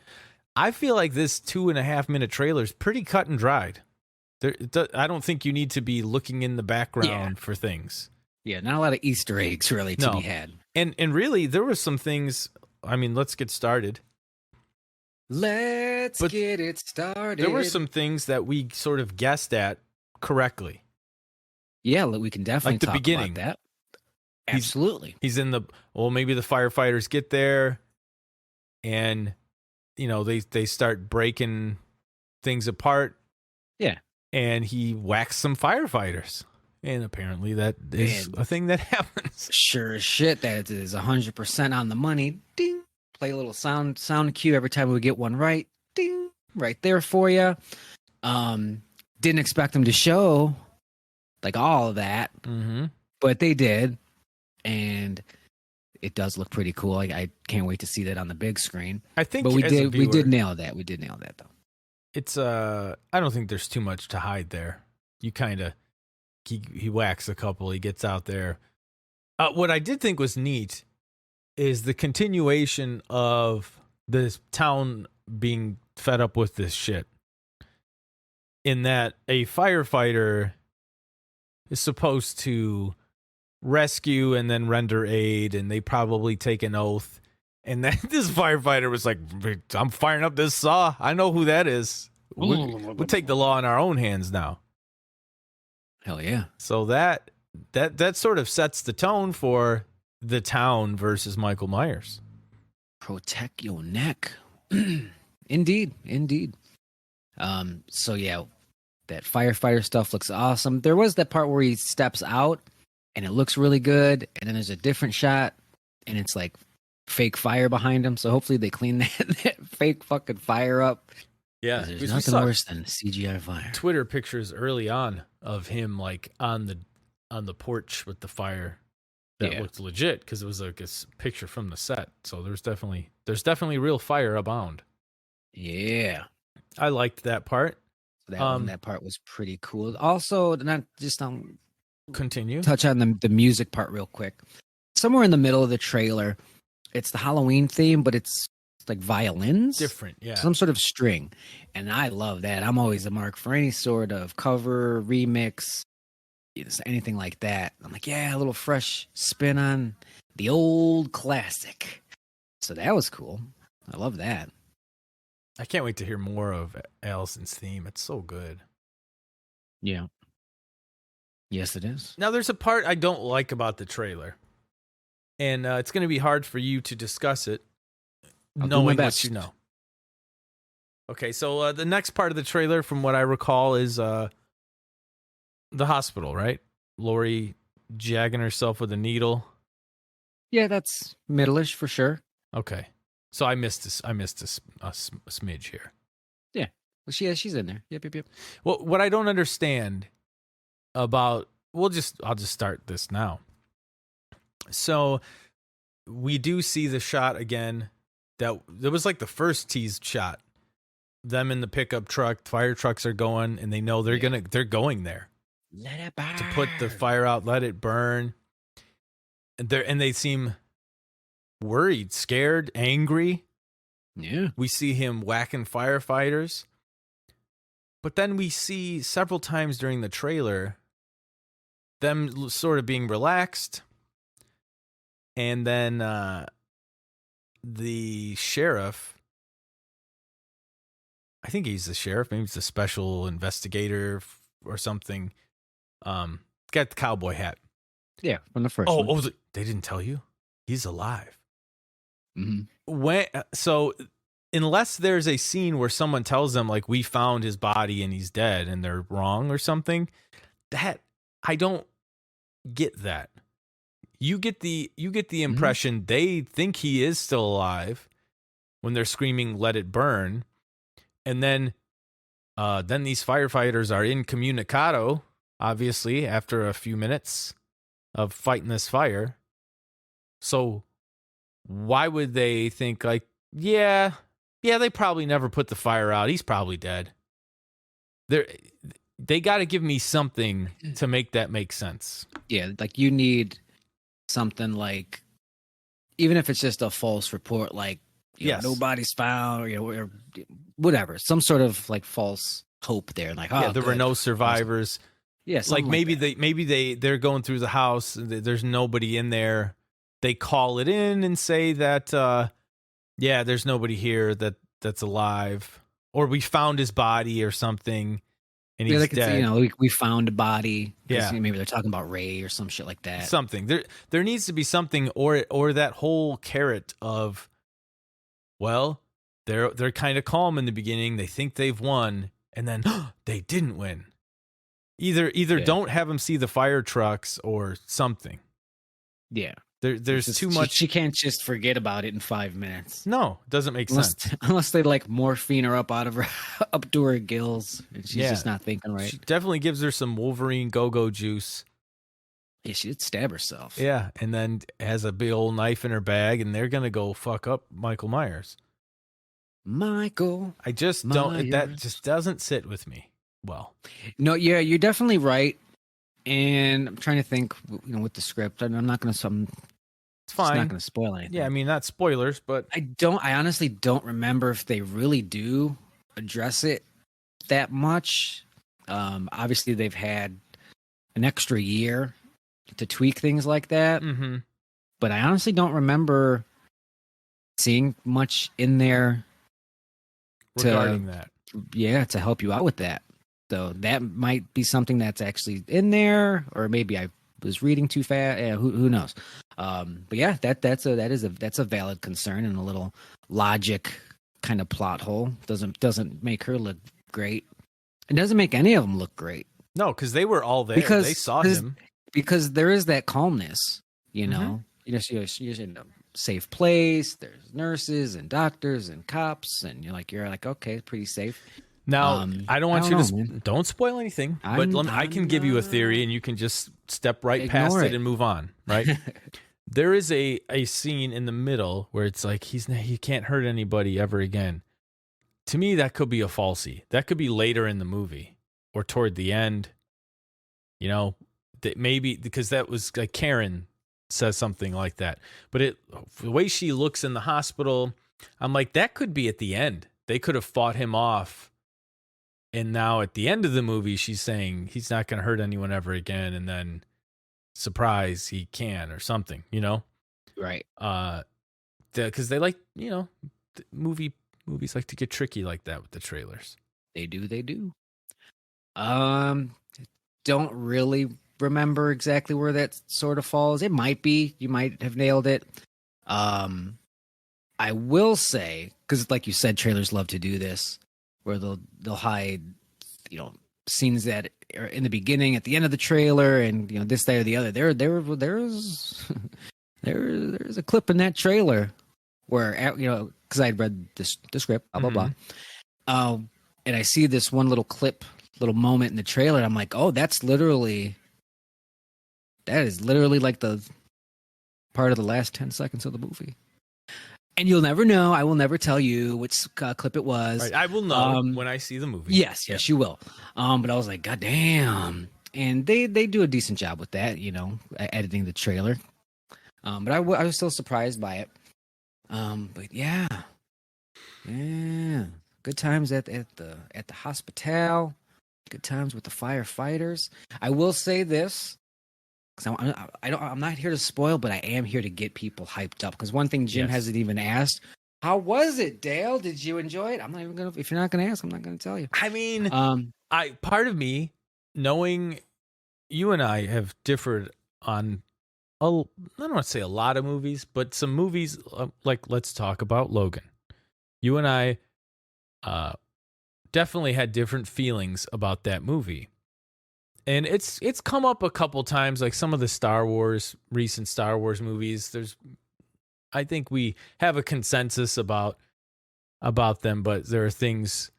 Speaker 3: I feel like this 2.5 minute trailer is pretty cut and dried. I don't think you need to be looking in the background for things.
Speaker 2: Yeah, not a lot of Easter eggs really to be had.
Speaker 3: And really, there were some things. I mean, let's get started.
Speaker 2: Let's get it started.
Speaker 3: There were some things that we sort of guessed at correctly.
Speaker 2: Yeah, we can definitely talk about that. Absolutely.
Speaker 3: He's in maybe the firefighters get there and they start breaking things apart.
Speaker 2: Yeah.
Speaker 3: And he whacks some firefighters. And apparently that is a thing that happens.
Speaker 2: Sure as shit, that is 100% on the money. Ding. Play a little sound cue every time we get one right. Ding. Right there for you. Didn't expect them to show like all of that, but they did, and it does look pretty cool. I can't wait to see that on the big screen.
Speaker 3: I think,
Speaker 2: but we did nail that. We did nail that though.
Speaker 3: It's I don't think there's too much to hide there. You kind of he whacks a couple. He gets out there. What I did think was neat is the continuation of this town being fed up with this shit. In that a firefighter is supposed to rescue and then render aid, and they probably take an oath. And then this firefighter was like, I'm firing up this saw. I know who that is. We'll take the law in our own hands now.
Speaker 2: Hell yeah. So
Speaker 3: that sort of sets the tone for the town versus Michael Myers.
Speaker 2: Protect your neck. Indeed. So yeah, that firefighter stuff looks awesome. There was that part where he steps out and it looks really good, and then there's a different shot and it's like fake fire behind him. So hopefully they clean that fake fucking fire up.
Speaker 3: Yeah,
Speaker 2: there's nothing worse than CGI fire.
Speaker 3: Twitter pictures early on of him like on the porch with the fire that looked legit because it was like a picture from the set. So there's definitely real fire abound.
Speaker 2: Yeah,
Speaker 3: I liked that part.
Speaker 2: That part was pretty cool. Also, not just
Speaker 3: continue
Speaker 2: touch on the music part real quick. Somewhere in the middle of the trailer, it's the Halloween theme, but it's like violins,
Speaker 3: different, yeah,
Speaker 2: some sort of string, and I love that. I'm always a mark for any sort of cover, remix, anything like that. I'm like, yeah, a little fresh spin on the old classic. So that was cool. I love that.
Speaker 3: I can't wait to hear more of Allison's theme. It's so good.
Speaker 2: Yeah. Yes, it is.
Speaker 3: Now, there's a part I don't like about the trailer, and it's going to be hard for you to discuss it, knowing what you know. Okay, so the next part of the trailer, from what I recall, is the hospital, right? Lori jagging herself with a needle.
Speaker 2: Yeah, that's middle-ish for sure.
Speaker 3: Okay. So I missed this. A smidge here.
Speaker 2: Yeah. Well, she's in there. Yep.
Speaker 3: Well, what I don't understand about, I'll just start this now. So we do see the shot again. That was like the first teased shot. Them in the pickup truck. Fire trucks are going, and they know they're going there.
Speaker 2: Let it burn.
Speaker 3: To put the fire out. Let it burn. And they seem worried, scared, angry.
Speaker 2: Yeah.
Speaker 3: We see him whacking firefighters. But then we see several times during the trailer them sort of being relaxed. And then the sheriff, I think he's the sheriff, maybe he's the special investigator or something, got the cowboy hat.
Speaker 2: Yeah, from the first one.
Speaker 3: Oh, they didn't tell you? He's alive.
Speaker 2: Mm-hmm.
Speaker 3: So unless there's a scene where someone tells them like we found his body and he's dead and they're wrong or something, that I don't get that. You get the impression they think he is still alive when they're screaming "Let it burn," and then these firefighters are incommunicado, obviously after a few minutes of fighting this fire. So why would they think like, yeah, they probably never put the fire out. He's probably dead. They got to give me something to make that make sense.
Speaker 2: Yeah, like you need something like, even if it's just a false report, like nobody's found, or whatever, some sort of like false hope there. Like,
Speaker 3: there were no survivors.
Speaker 2: Yes,
Speaker 3: like maybe they're going through the house. There's nobody in there. They call it in and say that, there's nobody here that's alive, or we found his body or something, and he's dead.
Speaker 2: We found a body.
Speaker 3: Yeah,
Speaker 2: maybe they're talking about Ray or some shit like that.
Speaker 3: Something there needs to be something, or that whole carrot of, well, they're kind of calm in the beginning. They think they've won, and then they didn't win. Either don't have them see the fire trucks or something.
Speaker 2: Yeah.
Speaker 3: There's too much.
Speaker 2: She can't just forget about it in 5 minutes.
Speaker 3: No, it doesn't make sense.
Speaker 2: Unless they like morphine her up out of her up to her gills, and she's just not thinking right.
Speaker 3: She definitely gives her some Wolverine go-go juice.
Speaker 2: Yeah, she did stab herself.
Speaker 3: Yeah, and then has a big old knife in her bag, and they're gonna go fuck up Michael Myers.
Speaker 2: Michael,
Speaker 3: I just don't. That just doesn't sit with me well.
Speaker 2: No, yeah, you're definitely right. And I'm trying to think, with the script. I'm not going to. It's fine. Not going to spoil anything.
Speaker 3: Yeah, I mean, not spoilers, but
Speaker 2: I honestly don't remember if they really do address it that much. Obviously, they've had an extra year to tweak things like that.
Speaker 3: Mm-hmm.
Speaker 2: But I honestly don't remember seeing much in there
Speaker 3: regarding that.
Speaker 2: Yeah, to help you out with that. So that might be something that's actually in there, or maybe I was reading too fast. Yeah, who knows? But yeah, that's a valid concern and a little logic kind of plot hole. Doesn't make her look great. It doesn't make any of them look great.
Speaker 3: No, because they were all there. They saw him.
Speaker 2: Because there is that calmness,
Speaker 3: Mm-hmm.
Speaker 2: You're in a safe place. There's nurses and doctors and cops, and you're like, okay, pretty safe.
Speaker 3: Now, I don't want you to don't spoil anything, but I can give you a theory, and you can just step right past it and move on, right? There is a scene in the middle where it's like he can't hurt anybody ever again. To me, that could be a falsie. That could be later in the movie or toward the end. That maybe because that was like Karen says something like that, but the way she looks in the hospital, I'm like, that could be at the end. They could have fought him off. And now at the end of the movie, she's saying he's not going to hurt anyone ever again. And then, surprise, he can or something,
Speaker 2: Right.
Speaker 3: Because they like, movies like to get tricky like that with the trailers.
Speaker 2: They do. Don't really remember exactly where that sort of falls. It might be. You might have nailed it. I will say, because like you said, trailers love to do this, where they'll hide, scenes that are in the beginning, at the end of the trailer, and this, that, or the other. There's a clip in that trailer where because I'd read the script, blah blah blah, and I see this one little moment in the trailer, and I'm like, oh, that is literally like the part of the last 10 seconds of the movie. And you'll never know. I will never tell you which clip it was.
Speaker 3: Right. I will know when I see the movie.
Speaker 2: Yes, you will. But I was like, God damn. And they do a decent job with that, editing the trailer. But I was still surprised by it. But yeah. Good times at the hospital. Good times with the firefighters. I will say this. I'm not here to spoil, but I am here to get people hyped up. Because one thing Jim hasn't even asked, how was it, Dale? Did you enjoy it? I'm not even gonna. If you're not gonna ask, I'm not gonna tell you.
Speaker 3: I mean, part of me, knowing you and I have differed on, I don't want to say a lot of movies, but some movies. Like, let's talk about Logan. You and I, definitely had different feelings about that movie. And it's come up a couple times, like some of the recent Star Wars movies. I think we have a consensus about them, but there are things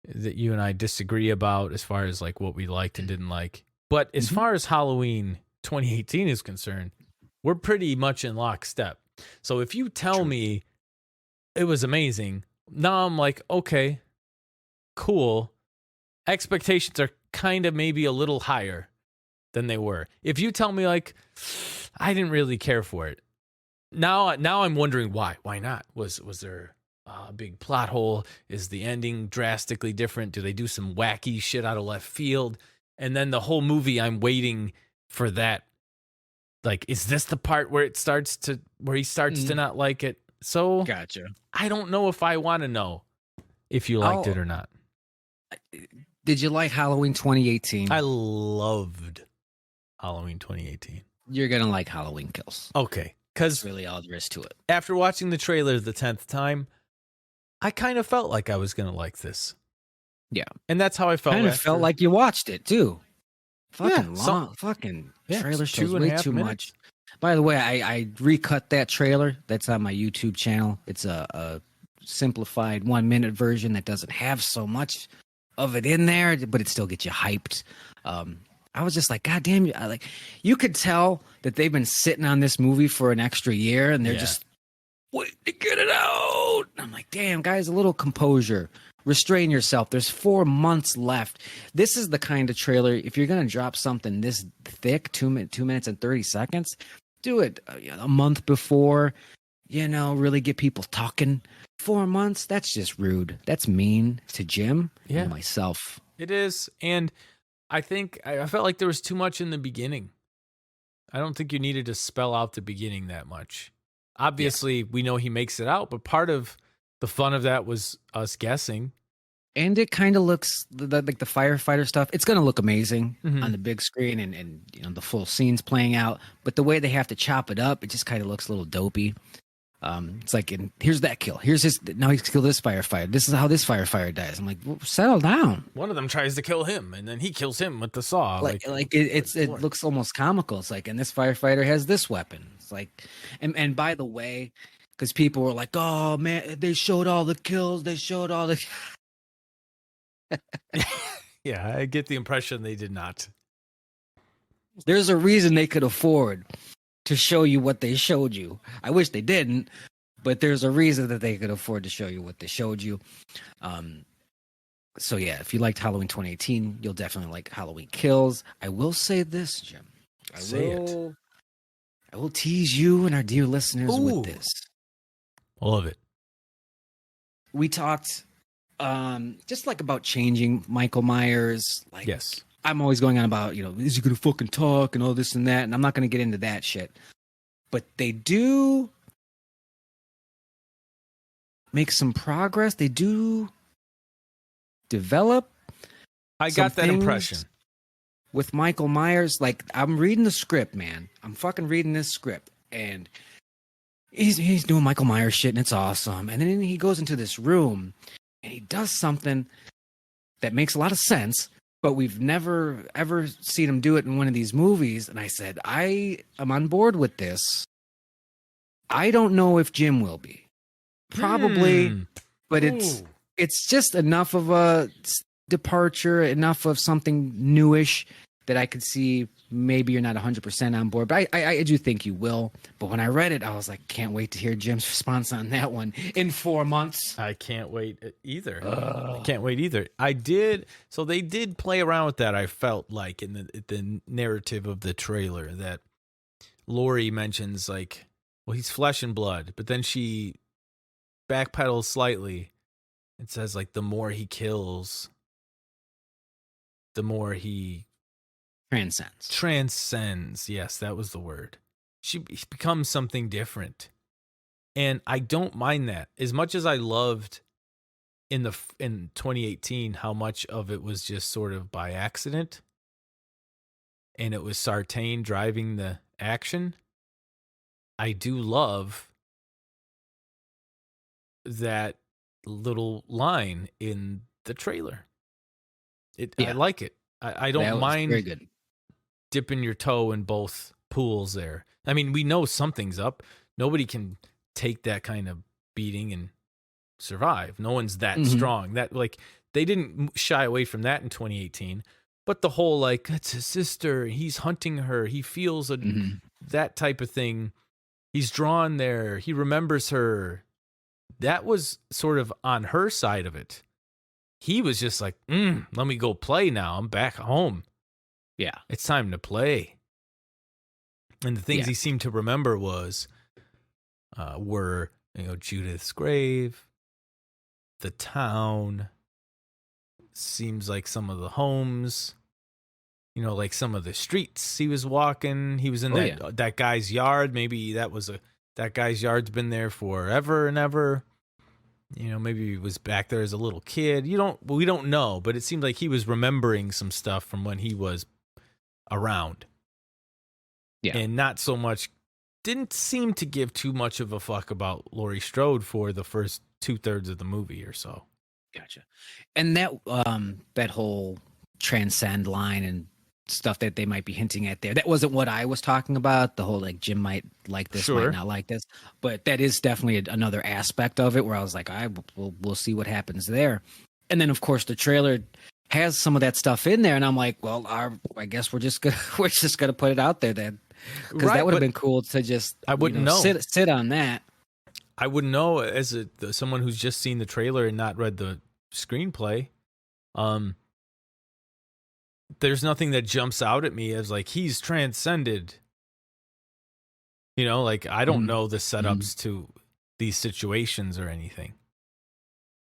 Speaker 3: that you and I disagree about as far as like what we liked and didn't like. But as far as Halloween 2018 is concerned, we're pretty much in lockstep. So if you tell me it was amazing, now I'm like, okay, cool. Expectations are kind of maybe a little higher than they were. If you tell me like, I didn't really care for it, now I'm wondering why. Why not? Was there a big plot hole? Is the ending drastically different? Do they do some wacky shit out of left field? And then the whole movie, I'm waiting for that. Like, is this the part where he starts to not like it? So
Speaker 2: Gotcha.
Speaker 3: I don't know if I want to know if you liked it or not.
Speaker 2: Did you like Halloween 2018?
Speaker 3: I loved Halloween 2018.
Speaker 2: You're gonna like Halloween Kills.
Speaker 3: Okay, because
Speaker 2: that's really all there is to it.
Speaker 3: After watching the trailer the 10th time, I kind of felt like I was going to like this.
Speaker 2: Yeah.
Speaker 3: And that's how I felt.
Speaker 2: Kind of felt like you watched it too. Fucking
Speaker 3: Yeah,
Speaker 2: long, fucking trailer shows
Speaker 3: 2.5
Speaker 2: way too
Speaker 3: minutes.
Speaker 2: much. By the way, I recut that trailer. That's on my YouTube channel. It's a simplified 1 minute version that doesn't have so much of it in there, but it still gets you hyped. I was just like, God damn you! Like, you could tell that they've been sitting on this movie for an extra year, and they're just waiting to get it out. I'm like, damn, guys, a little composure. Restrain yourself. There's 4 months left. This is the kind of trailer, if you're going to drop something this thick, 2 minutes and 30 seconds, do it a month before, really get people talking. 4 months, that's just rude. That's mean to Jim and myself.
Speaker 3: It is. And I think I felt like there was too much in the beginning. I don't think you needed to spell out the beginning that much. Obviously, we know he makes it out, but part of the fun of that was us guessing.
Speaker 2: And it kind of looks like the firefighter stuff. It's going to look amazing on the big screen and the full scenes playing out. But the way they have to chop it up, it just kind of looks a little dopey. It's like, here's that kill. Here's his. Now he's killed this firefighter. This is how this firefighter dies. I'm like, well, settle down.
Speaker 3: One of them tries to kill him, and then he kills him with the saw.
Speaker 2: It looks almost comical. It's like, and this firefighter has this weapon. It's like, and by the way, because people were like, oh man, they showed all the kills. They showed all the.
Speaker 3: Yeah, I get the impression they did not.
Speaker 2: There's a reason they could afford to show you what they showed you. I wish they didn't, but there's a reason that they could afford to show you what they showed you. So yeah, if you liked Halloween 2018, you'll definitely like Halloween Kills. I will say this, Jim. I will tease you and our dear listeners with this.
Speaker 3: I love it.
Speaker 2: We talked just like about changing Michael Myers. Like,
Speaker 3: yes.
Speaker 2: I'm always going on about, is he going to fucking talk and all this and that? And I'm not going to get into that shit. But they do make some progress. They do develop.
Speaker 3: I got that impression.
Speaker 2: With Michael Myers, like, I'm reading the script, man. I'm fucking reading this script. And he's doing Michael Myers shit, and it's awesome. And then he goes into this room, and he does something that makes a lot of sense. But we've never, ever seen him do it in one of these movies. And I said, I am on board with this. I don't know if Jim will be. Probably. But it's just enough of a departure, enough of something newish that I could see maybe you're not 100% on board. But I do think you will. But when I read it, I was like, can't wait to hear Jim's response on that one in 4 months.
Speaker 3: I can't wait either. I can't wait either. So they did play around with that, I felt like, in the narrative of the trailer, that Laurie mentions, like, well, he's flesh and blood. But then she backpedals slightly and says, like, the more he kills, the more he transcends. Yes, that was the word. He becomes something different. And I don't mind that. As much as I loved in 2018 how much of it was just sort of by accident, and it was Sartain driving the action, I do love that little line in the trailer. I like it. I don't mind
Speaker 2: very good.
Speaker 3: Dipping your toe in both pools there. I mean, we know something's up. Nobody can take that kind of beating and survive. No one's that strong. That, like, they didn't shy away from that in 2018. But the whole, like, that's his sister, he's hunting her, he feels that type of thing. He's drawn there, he remembers her. That was sort of on her side of it. He was just like, let me go play now. I'm back home.
Speaker 2: Yeah.
Speaker 3: It's time to play. And the things he seemed to remember were Judith's grave, the town, seems like some of the homes, like some of the streets he was walking. He was in that guy's yard. Maybe that guy's yard's been there forever and ever. Maybe he was back there as a little kid. We don't know, but it seemed like he was remembering some stuff from when he was around. Yeah. And not so much, didn't seem to give too much of a fuck about Laurie Strode for the first 2/3 of the movie or so.
Speaker 2: Gotcha. And that whole transcend line and stuff that they might be hinting at there, that wasn't what I was talking about. The whole like Jim might like this, might not like this, but that is definitely another aspect of it where I was like, we'll see what happens there. And then of course the trailer has some of that stuff in there, and I'm like, well, I guess we're just gonna put it out there then, because that would have been cool to just
Speaker 3: I wouldn't know.
Speaker 2: Sit on that.
Speaker 3: I wouldn't know as someone who's just seen the trailer and not read the screenplay. There's nothing that jumps out at me as like he's transcended. You know, like I don't know the setups to these situations or anything.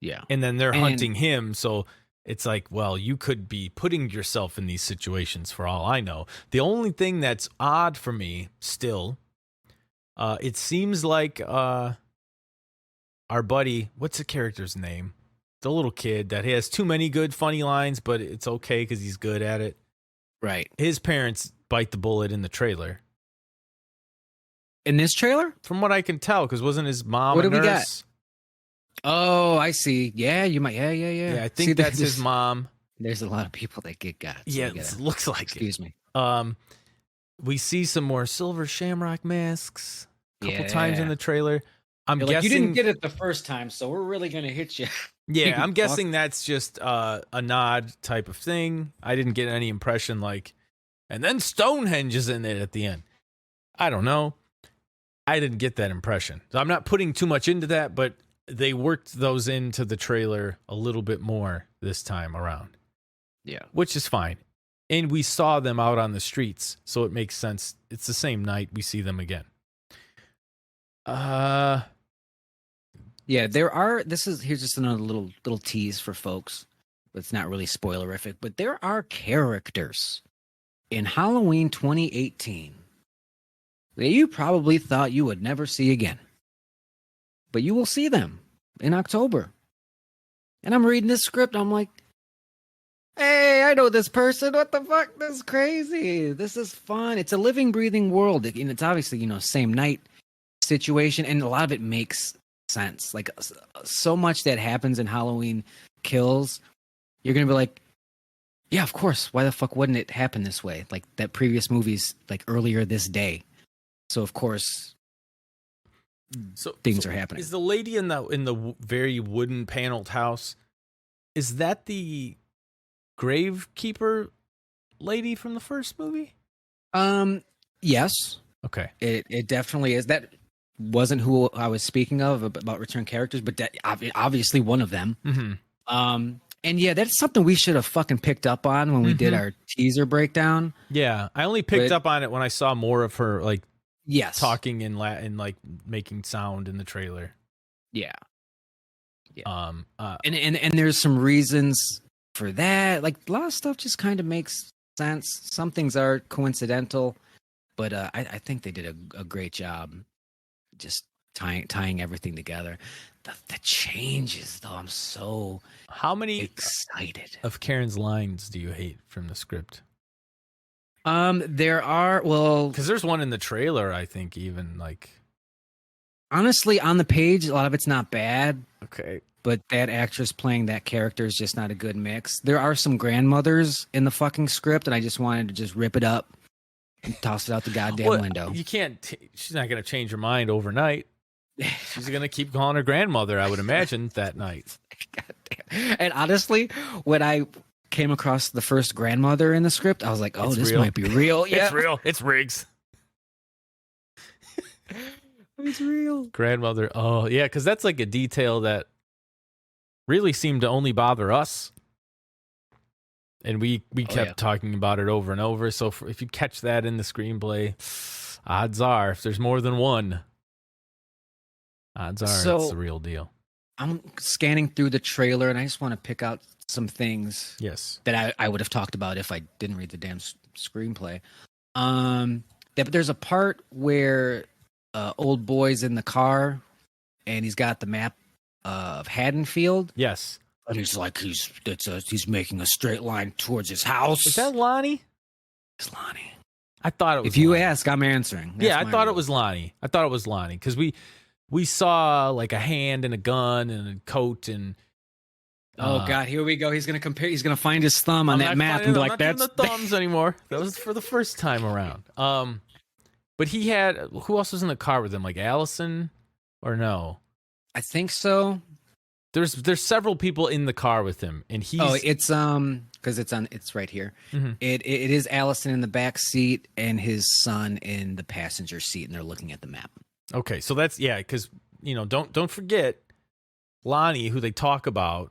Speaker 2: Yeah.
Speaker 3: And then they're hunting him, so it's like, well, you could be putting yourself in these situations for all I know. The only thing that's odd for me still, it seems like our buddy, what's the character's name? The little kid that has too many good funny lines, but it's okay because he's good at it.
Speaker 2: Right.
Speaker 3: His parents bite the bullet in the trailer.
Speaker 2: In this trailer?
Speaker 3: From what I can tell, because wasn't his mom a nurse? We got?
Speaker 2: Oh, I see. Yeah, you might. Yeah.
Speaker 3: Yeah, I think that's his mom.
Speaker 2: There's a lot of people that get got. So
Speaker 3: yeah, it looks like
Speaker 2: excuse me.
Speaker 3: We see some more silver shamrock masks a couple times in the trailer. I'm guessing
Speaker 2: you didn't get it the first time, so we're really gonna hit you.
Speaker 3: Yeah, I'm guessing that's just a nod type of thing. I didn't get any impression like, and then Stonehenge is in it at the end. I don't know. I didn't get that impression. So I'm not putting too much into that, but they worked those into the trailer a little bit more this time around.
Speaker 2: Yeah.
Speaker 3: Which is fine. And we saw them out on the streets, so it makes sense. It's the same night we see them again.
Speaker 2: Yeah, here's just another little tease for folks. It's not really spoilerific, but there are characters in Halloween 2018 that you probably thought you would never see again. But you will see them in October. And I'm reading this script, I'm like, hey, I know this person. What the fuck? This is crazy. This is fun. It's a living, breathing world. And it's obviously, same night situation, and a lot of it makes sense. Like so much that happens in Halloween Kills, you're gonna be like, yeah, of course, why the fuck wouldn't it happen this way? Like that previous movie's like earlier this day, so of course things are happening.
Speaker 3: Is the lady in the very wooden paneled house, is that the gravekeeper lady from the first movie?
Speaker 2: Yes.
Speaker 3: Okay.
Speaker 2: It definitely is. That wasn't who I was speaking of about return characters, but that obviously one of them.
Speaker 3: Mm-hmm.
Speaker 2: And yeah, that's something we should have fucking picked up on when we did our teaser breakdown.
Speaker 3: Yeah, I only picked up on it when I saw more of her, like, talking in Latin, like making sound in the trailer.
Speaker 2: Yeah. And there's some reasons for that. Like a lot of stuff just kind of makes sense. Some things are coincidental, but I think they did a great job just tying everything together. The changes, though, I'm so excited.
Speaker 3: Of Karen's lines do you hate from the script?
Speaker 2: There are,
Speaker 3: because there's one in the trailer, I think, even like,
Speaker 2: honestly, on the page, a lot of it's not bad.
Speaker 3: Okay.
Speaker 2: But that actress playing that character is just not a good mix. There are some grandmothers in the fucking script, and I just wanted to just rip it up and toss it out the goddamn window.
Speaker 3: You can't. She's not going to change her mind overnight. She's going to keep calling her grandmother, I would imagine, that night.
Speaker 2: Goddamn. And honestly, when I came across the first grandmother in the script, I was like, oh, this might be real. Yeah.
Speaker 3: It's real. It's Riggs.
Speaker 2: It's real.
Speaker 3: Grandmother. Oh, yeah, because that's like a detail that really seemed to only bother us. And we kept talking about it over and over. So if you catch that in the screenplay, odds are, if there's more than one, odds are it's the real deal.
Speaker 2: I'm scanning through the trailer, and I just want to pick out some things that I would have talked about if I didn't read the damn screenplay. There's a part where old boy's in the car, and he's got the map of Haddonfield.
Speaker 3: Yes.
Speaker 2: And he's like, he's making a straight line towards his house.
Speaker 3: Is that Lonnie?
Speaker 2: It's Lonnie.
Speaker 3: I thought it was
Speaker 2: If you
Speaker 3: Lonnie.
Speaker 2: ask, I'm answering.
Speaker 3: I thought it was Lonnie. Because we saw like a hand and a gun and a coat and.
Speaker 2: Oh God, here we go. He's gonna compare. He's gonna find his thumb on that map and be like, "That's
Speaker 3: not doing the thumbs anymore." That was for the first time around. But he had who else was in the car with him? Like Allison, or no?
Speaker 2: I think so.
Speaker 3: There's several people in the car with him, and he's
Speaker 2: it's because it's right here.
Speaker 3: Mm-hmm.
Speaker 2: It is Allison in the back seat and his son in the passenger seat, and they're looking at the map.
Speaker 3: Okay, so that's because don't forget Lonnie, who they talk about.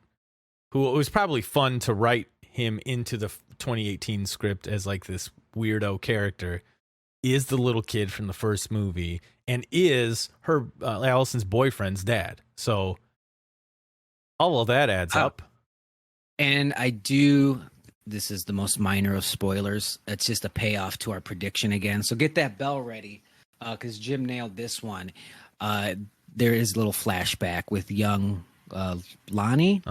Speaker 3: Who it was probably fun to write him into the 2018 script as like this weirdo character, is the little kid from the first movie and is her Allison's boyfriend's dad. So all of that adds up.
Speaker 2: And this is the most minor of spoilers. It's just a payoff to our prediction again. So get that bell ready because Jim nailed this one. There is a little flashback with young Lonnie.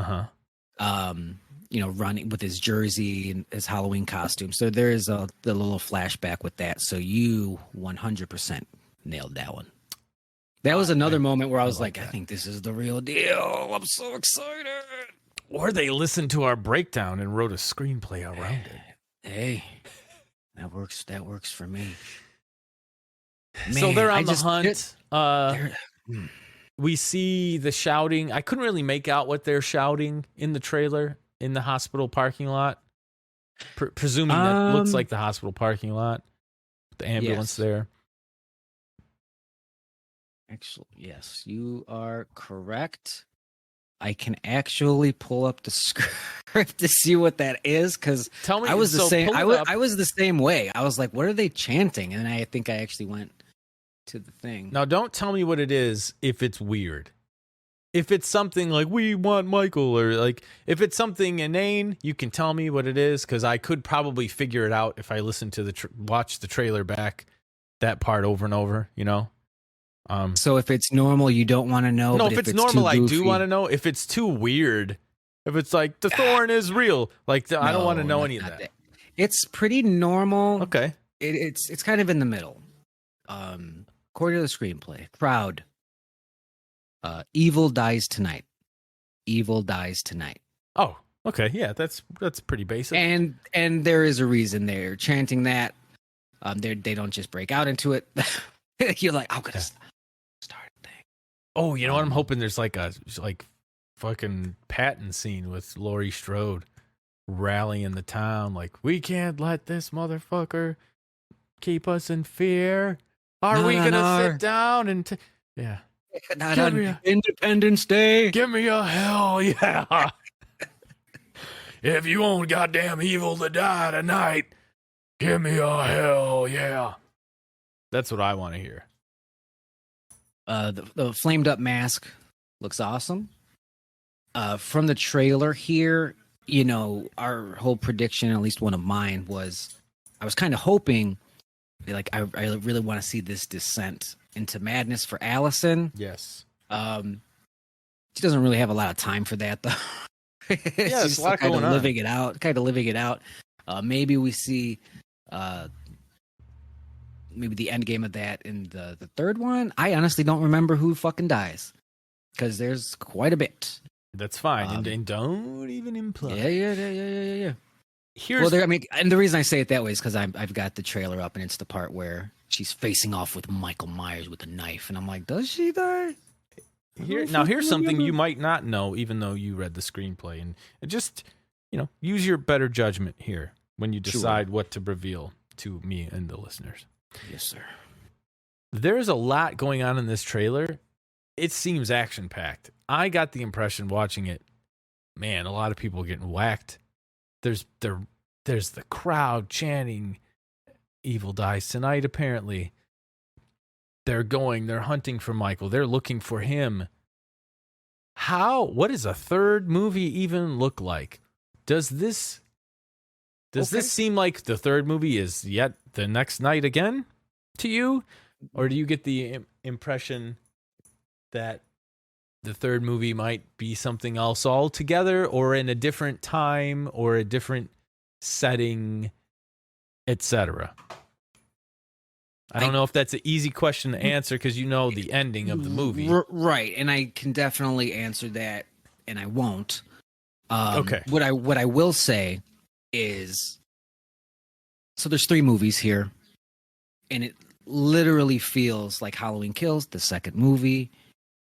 Speaker 2: Running with his jersey and his Halloween costume. So there is the little flashback with that. So you 100% nailed that one. That was another moment where I was like, I think this is the real deal. I'm so excited.
Speaker 3: Or they listened to our breakdown and wrote a screenplay around it.
Speaker 2: Hey, that works. That works for me. Man,
Speaker 3: so they're on the hunt. We see the shouting. I couldn't really make out what they're shouting in the trailer in the hospital parking lot. Presuming that looks like the hospital parking lot. The ambulance there.
Speaker 2: Actually, yes, you are correct. I can actually pull up the script to see what that is because I was the same. I was the same way. I was like, "What are they chanting?" And I think I actually went to the thing.
Speaker 3: Now, don't tell me what it is if it's weird. If it's something like "We want Michael" or like if it's something inane, you can tell me what it is because I could probably figure it out if I listen to watch the trailer back, that part over and over. So
Speaker 2: if it's normal, you don't want to know.
Speaker 3: No, if it's normal, I do want to know. If it's too weird, if it's like the thorn is real, like I don't want to know any of that.
Speaker 2: It's pretty normal.
Speaker 3: Okay,
Speaker 2: it's kind of in the middle. According to the screenplay, crowd. Evil dies tonight. Evil dies tonight.
Speaker 3: Oh, okay, yeah, that's pretty basic.
Speaker 2: And there is a reason they're chanting that. They don't just break out into it. You're like, I'm gonna start a thing.
Speaker 3: Oh, you know what? I'm hoping there's like a fucking Patton scene with Laurie Strode rallying the town, like, we can't let this motherfucker keep us in fear. Are we gonna sit down and yeah?
Speaker 2: Not on Independence Day.
Speaker 3: Give me a hell yeah. If you want goddamn evil to die tonight, give me a hell yeah. That's what I want to hear.
Speaker 2: The flamed up mask looks awesome. From the trailer here, our whole prediction, at least one of mine, was I was kind of hoping, like, I really want to see this descent into madness for Allison.
Speaker 3: Yes.
Speaker 2: She doesn't really have a lot of time for that, though.
Speaker 3: Yeah,
Speaker 2: she's kind of living it out. Maybe we see maybe the end game of that in the third one. I honestly don't remember who fucking dies because there's quite a bit.
Speaker 3: That's fine. And don't even imply.
Speaker 2: Yeah. And the reason I say it that way is because I've got the trailer up and it's the part where she's facing off with Michael Myers with a knife, and I'm like, does she die?
Speaker 3: Here's something you might not know, even though you read the screenplay, and just use your better judgment here when you decide what to reveal to me and the listeners.
Speaker 2: Yes, sir.
Speaker 3: There's a lot going on in this trailer. It seems action-packed. I got the impression watching it, man, a lot of people getting whacked. There's the crowd chanting, "Evil dies tonight," apparently. They're hunting for Michael. They're looking for him. What does a third movie even look like? Does this seem like the third movie is yet the next night again to you? Or do you get the impression that the third movie might be something else altogether, or in a different time or a different setting, etc.? I don't know if that's an easy question to answer because you know the ending of the movie.
Speaker 2: Right, and I can definitely answer that, and I won't.
Speaker 3: Okay.
Speaker 2: What I will say is, so there's 3 movies here, and it literally feels like Halloween Kills, the second movie,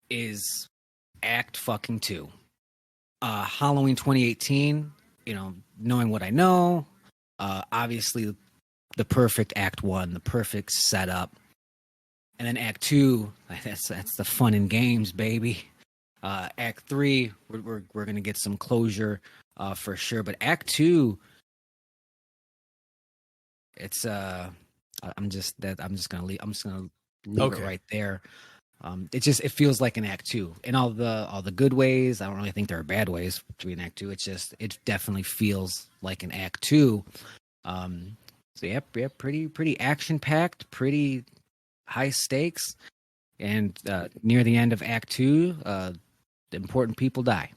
Speaker 2: is Act fucking 2. Halloween 2018, knowing what I know, obviously the perfect Act 1, the perfect setup. And then Act 2, that's the fun and games, baby. Act 3, we're going to get some closure for sure. But Act 2, it's I'm just going to leave it right there. It feels like an Act 2 in all the good ways. I don't really think there are bad ways to be an Act 2. It definitely feels like an Act 2. So yeah, pretty action packed, pretty high stakes, and near the end of Act 2, the important people die.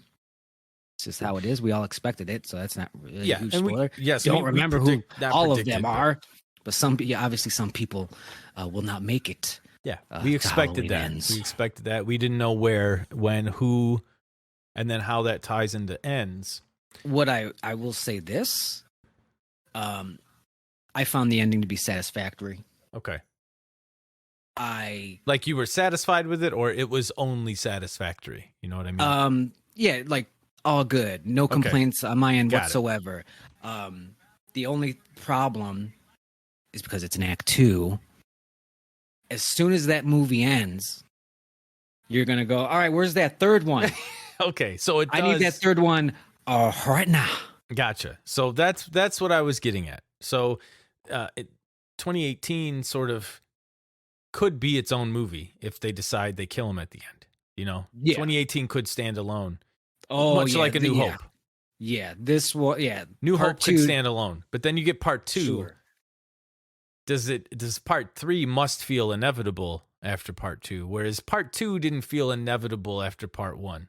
Speaker 2: It's just how it is. We all expected it, so that's not really a huge spoiler. Don't remember who all of them are, but obviously some people will not make it.
Speaker 3: Yeah, we expected that.
Speaker 2: Ends.
Speaker 3: We expected that. We didn't know where, when, who, and then how that ties into ends.
Speaker 2: What I will say this, I found the ending to be satisfactory.
Speaker 3: Okay.
Speaker 2: Like
Speaker 3: you were satisfied with it, or it was only satisfactory? You know what I mean?
Speaker 2: Yeah, like all good. No complaints on my end whatsoever. The only problem is because it's an Act 2. As soon as that movie ends, you're going to go, all right, where's that third one?
Speaker 3: Okay, so I
Speaker 2: need that third one right now.
Speaker 3: Gotcha. So that's what I was getting at. So 2018 sort of could be its own movie if they decide they kill him at the end. 2018 could stand alone.
Speaker 2: Oh,
Speaker 3: much like A New Hope.
Speaker 2: Yeah, this one. Yeah,
Speaker 3: New Hope could stand alone, but then you get part 2.
Speaker 2: Sure.
Speaker 3: Does part 3 must feel inevitable after part 2, whereas part 2 didn't feel inevitable after part 1.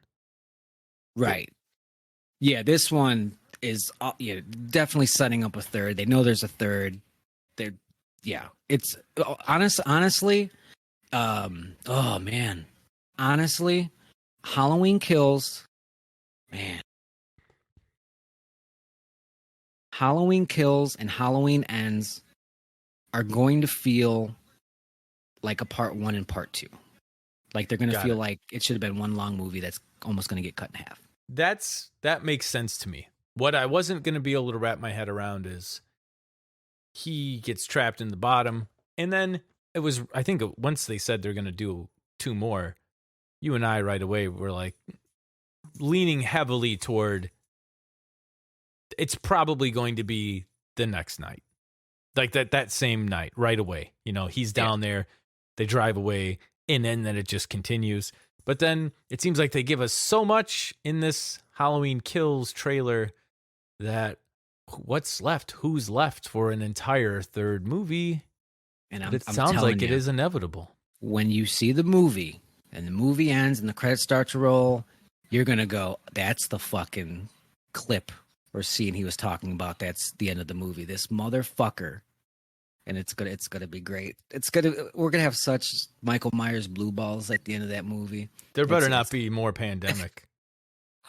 Speaker 2: Right. Yeah, this one is definitely setting up a third. They know there's a third. It's honestly, oh man, honestly, Halloween Kills, man. Halloween Kills and Halloween Ends are going to feel like a part 1 and part 2. Like they're going to feel like it should have been one long movie that's almost going to get cut in half.
Speaker 3: That makes sense to me. What I wasn't going to be able to wrap my head around is he gets trapped in the bottom, and then I think once they said they're going to do 2 more, you and I right away were like leaning heavily toward it's probably going to be the next night. Like that same night, right away. He's down there, they drive away, and then it just continues. But then it seems like they give us so much in this Halloween Kills trailer that what's left? Who's left for an entire third movie? And it sounds like it is inevitable.
Speaker 2: When you see the movie and the movie ends and the credits start to roll, you're going to go, that's the fucking clip or scene he was talking about. That's the end of the movie. This motherfucker. And it's gonna be great. We're gonna have such Michael Myers blue balls at the end of that movie.
Speaker 3: There better not be more pandemic.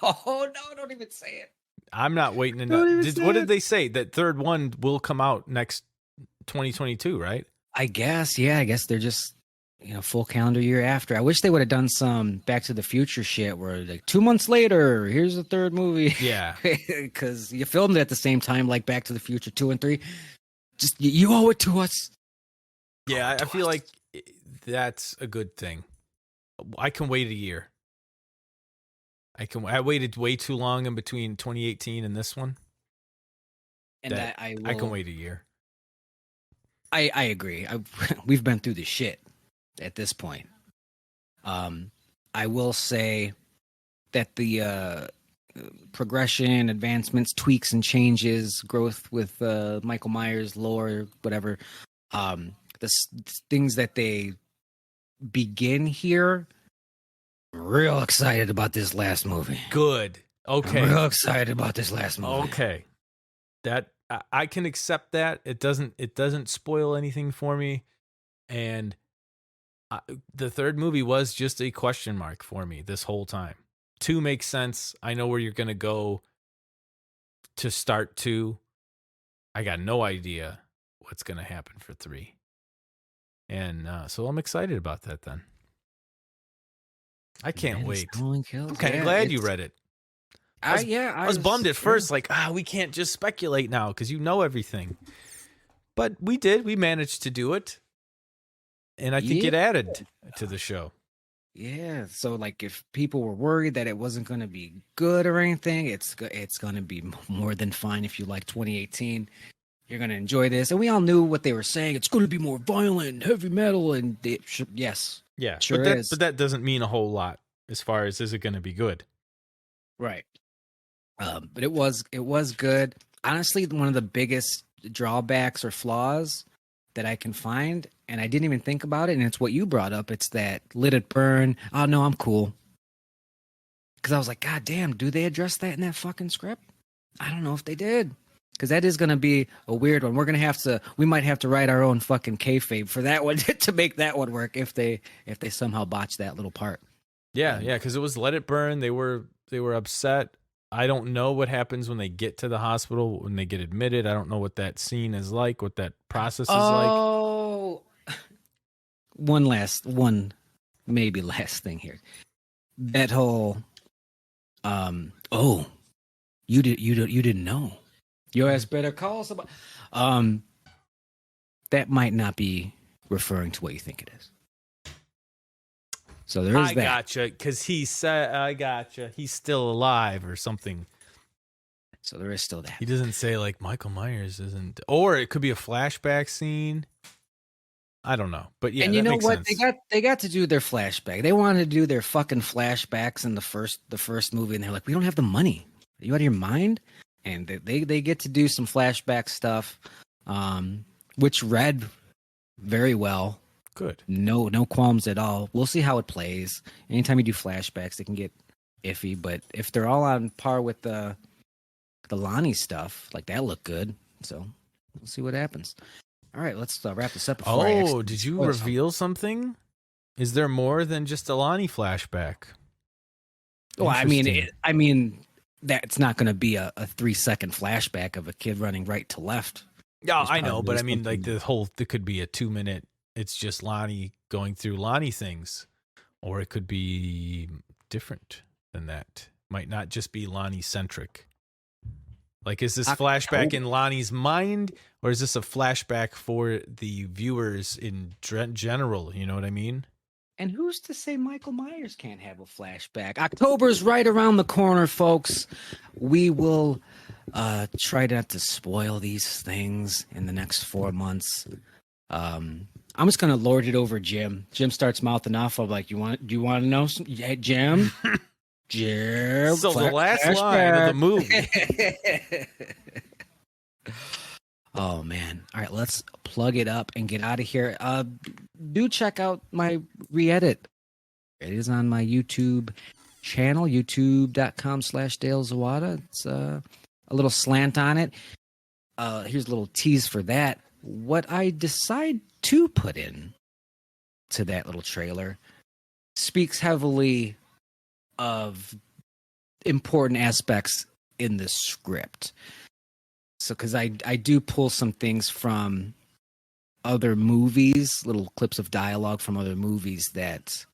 Speaker 2: Oh no! Don't even say it.
Speaker 3: I'm not waiting to know. What did they say? That third one will come out next 2022, right?
Speaker 2: I guess. Yeah. I guess they're just full calendar year after. I wish they would have done some Back to the Future shit where like 2 months later, here's the third movie.
Speaker 3: Yeah.
Speaker 2: Because you filmed it at the same time, like Back to the Future 2 and 3. Just you owe it to us.
Speaker 3: Yeah, I feel like that's a good thing. I can wait a year. I waited way too long in between 2018 and this one.
Speaker 2: And I
Speaker 3: can wait a year.
Speaker 2: I agree. We've been through the shit at this point. I will say that the progression, advancements, tweaks, and changes, growth with Michael Myers, lore, whatever, the things that they begin here. I'm real excited about this last movie.
Speaker 3: Good. Okay.
Speaker 2: I'm real excited about this last movie.
Speaker 3: Okay. That I can accept that. It doesn't spoil anything for me. And the third movie was just a question mark for me this whole time. 2 makes sense. I know where you're going to go to start 2. I got no idea what's going to happen for 3. And so I'm excited about that then. I can't wait. I'm kind of glad you read it. I was bummed at first, like, we can't just speculate now because you know everything. But we did. We managed to do it. And I think it added to the show.
Speaker 2: Yeah. So, like, if people were worried that it wasn't going to be good or anything, it's going to be more than fine. If you like 2018, you're going to enjoy this. And we all knew what they were saying. It's going to be more violent, heavy metal, and yes.
Speaker 3: Yeah,
Speaker 2: sure
Speaker 3: is. But that doesn't mean a whole lot as far as is it going to be good.
Speaker 2: Right. But it was good. Honestly, one of the biggest drawbacks or flaws that I can find, and I didn't even think about it, and it's what you brought up. It's that let it burn. Oh, no, I'm cool. Because I was like, God damn, do they address that in that fucking script? I don't know if they did. Because that is going to be a weird one. We might have to write our own fucking kayfabe for that one to make that one work if they somehow botch that little part.
Speaker 3: Yeah, because it was let it burn. They were upset. I don't know what happens when they get to the hospital, when they get admitted. I don't know what that scene is like, what that process is like.
Speaker 2: Oh, one maybe last thing here. That whole, you didn't know. Your ass better call somebody. That might not be referring to what you think it is. So there is that.
Speaker 3: I gotcha, because he said, I gotcha, he's still alive or something.
Speaker 2: So there is still that.
Speaker 3: He doesn't say, like, Michael Myers isn't, or it could be a flashback scene. I don't know, but yeah,
Speaker 2: and you know what?
Speaker 3: Sense.
Speaker 2: They got to do their flashback. They wanted to do their fucking flashbacks in the first movie, and they're like, we don't have the money. Are you out of your mind? And they get to do some flashback stuff, which read very well.
Speaker 3: Good.
Speaker 2: No qualms at all. We'll see how it plays. Anytime you do flashbacks, they can get iffy, but if they're all on par with the Lonnie stuff, like that looked good. So we'll see what happens. All right, let's wrap this up.
Speaker 3: Did you reveal something? Is there more than just a Lonnie flashback?
Speaker 2: Well, I mean, that's not going to be a 3-second flashback of a kid running right to left.
Speaker 3: Yeah, I know, but I mean, like it could be a 2-minute. It's just Lonnie going through Lonnie things, or it could be different than that. Might not just be Lonnie centric. Like, is this flashback in Lonnie's mind, or is this a flashback for the viewers in general? You know what I mean?
Speaker 2: And who's to say Michael Myers can't have a flashback? October's right around the corner, folks. We will try not to spoil these things in the next 4 months. I'm just gonna lord it over Jim. Jim starts mouthing off. I'm like, do you want to know? Yeah, Jim. Jim.
Speaker 3: So the last line of the movie.
Speaker 2: Oh man! All right, let's plug it up and get out of here. Do check out my re-edit. It is on my YouTube channel, youtube.com/Dale Zawada. It's a little slant on it. Here's a little tease for that. What I decide to put in to that little trailer speaks heavily of important aspects in the script. So, because I do pull some things from other movies, little clips of dialogue from other movies that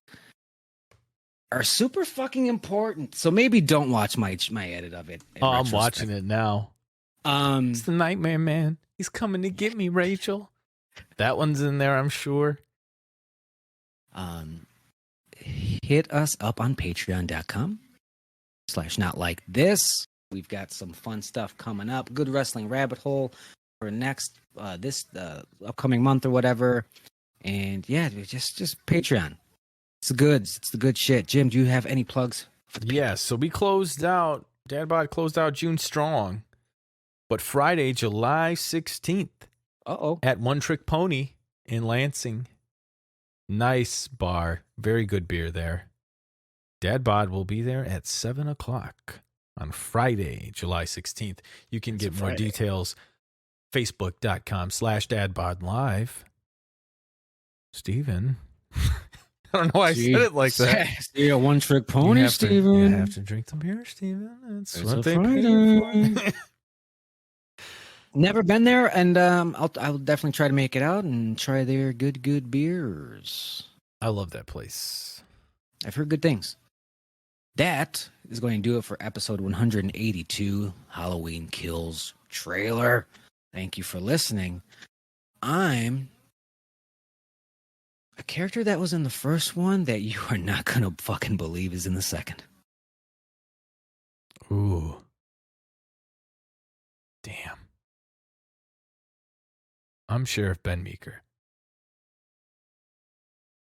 Speaker 2: are super fucking important. So maybe don't watch my edit of it.
Speaker 3: I'm watching it now. It's the Nightmare Man. He's coming to get me, Rachel. That one's in there, I'm sure.
Speaker 2: Hit us up on patreon.com/notlikethis. We've got some fun stuff coming up. Good Wrestling Rabbit Hole for next this upcoming month or whatever. And yeah, just Patreon. It's the good shit. Jim, do you have any plugs for the people?
Speaker 3: So we closed out, Dad Bod closed out June strong. But Friday, July 16th at One Trick Pony in Lansing. Nice bar. Very good beer there. Dad Bod will be there at 7 o'clock on Friday, July 16th. You can get more details, facebook.com/dadbodlive. Steven. I don't know why I said it like that.
Speaker 2: You're a one-trick pony, Steven.
Speaker 3: You have to drink the beer, Steven. That's what they pay for.
Speaker 2: Never been there, and I'll definitely try to make it out and try their good beers.
Speaker 3: I love that place.
Speaker 2: I've heard good things. That is going to do it for episode 182, Halloween Kills trailer. Thank you for listening. I'm a character that was in the first one that you are not going to fucking believe is in the second.
Speaker 3: Ooh. Damn. I'm Sheriff Ben Meeker.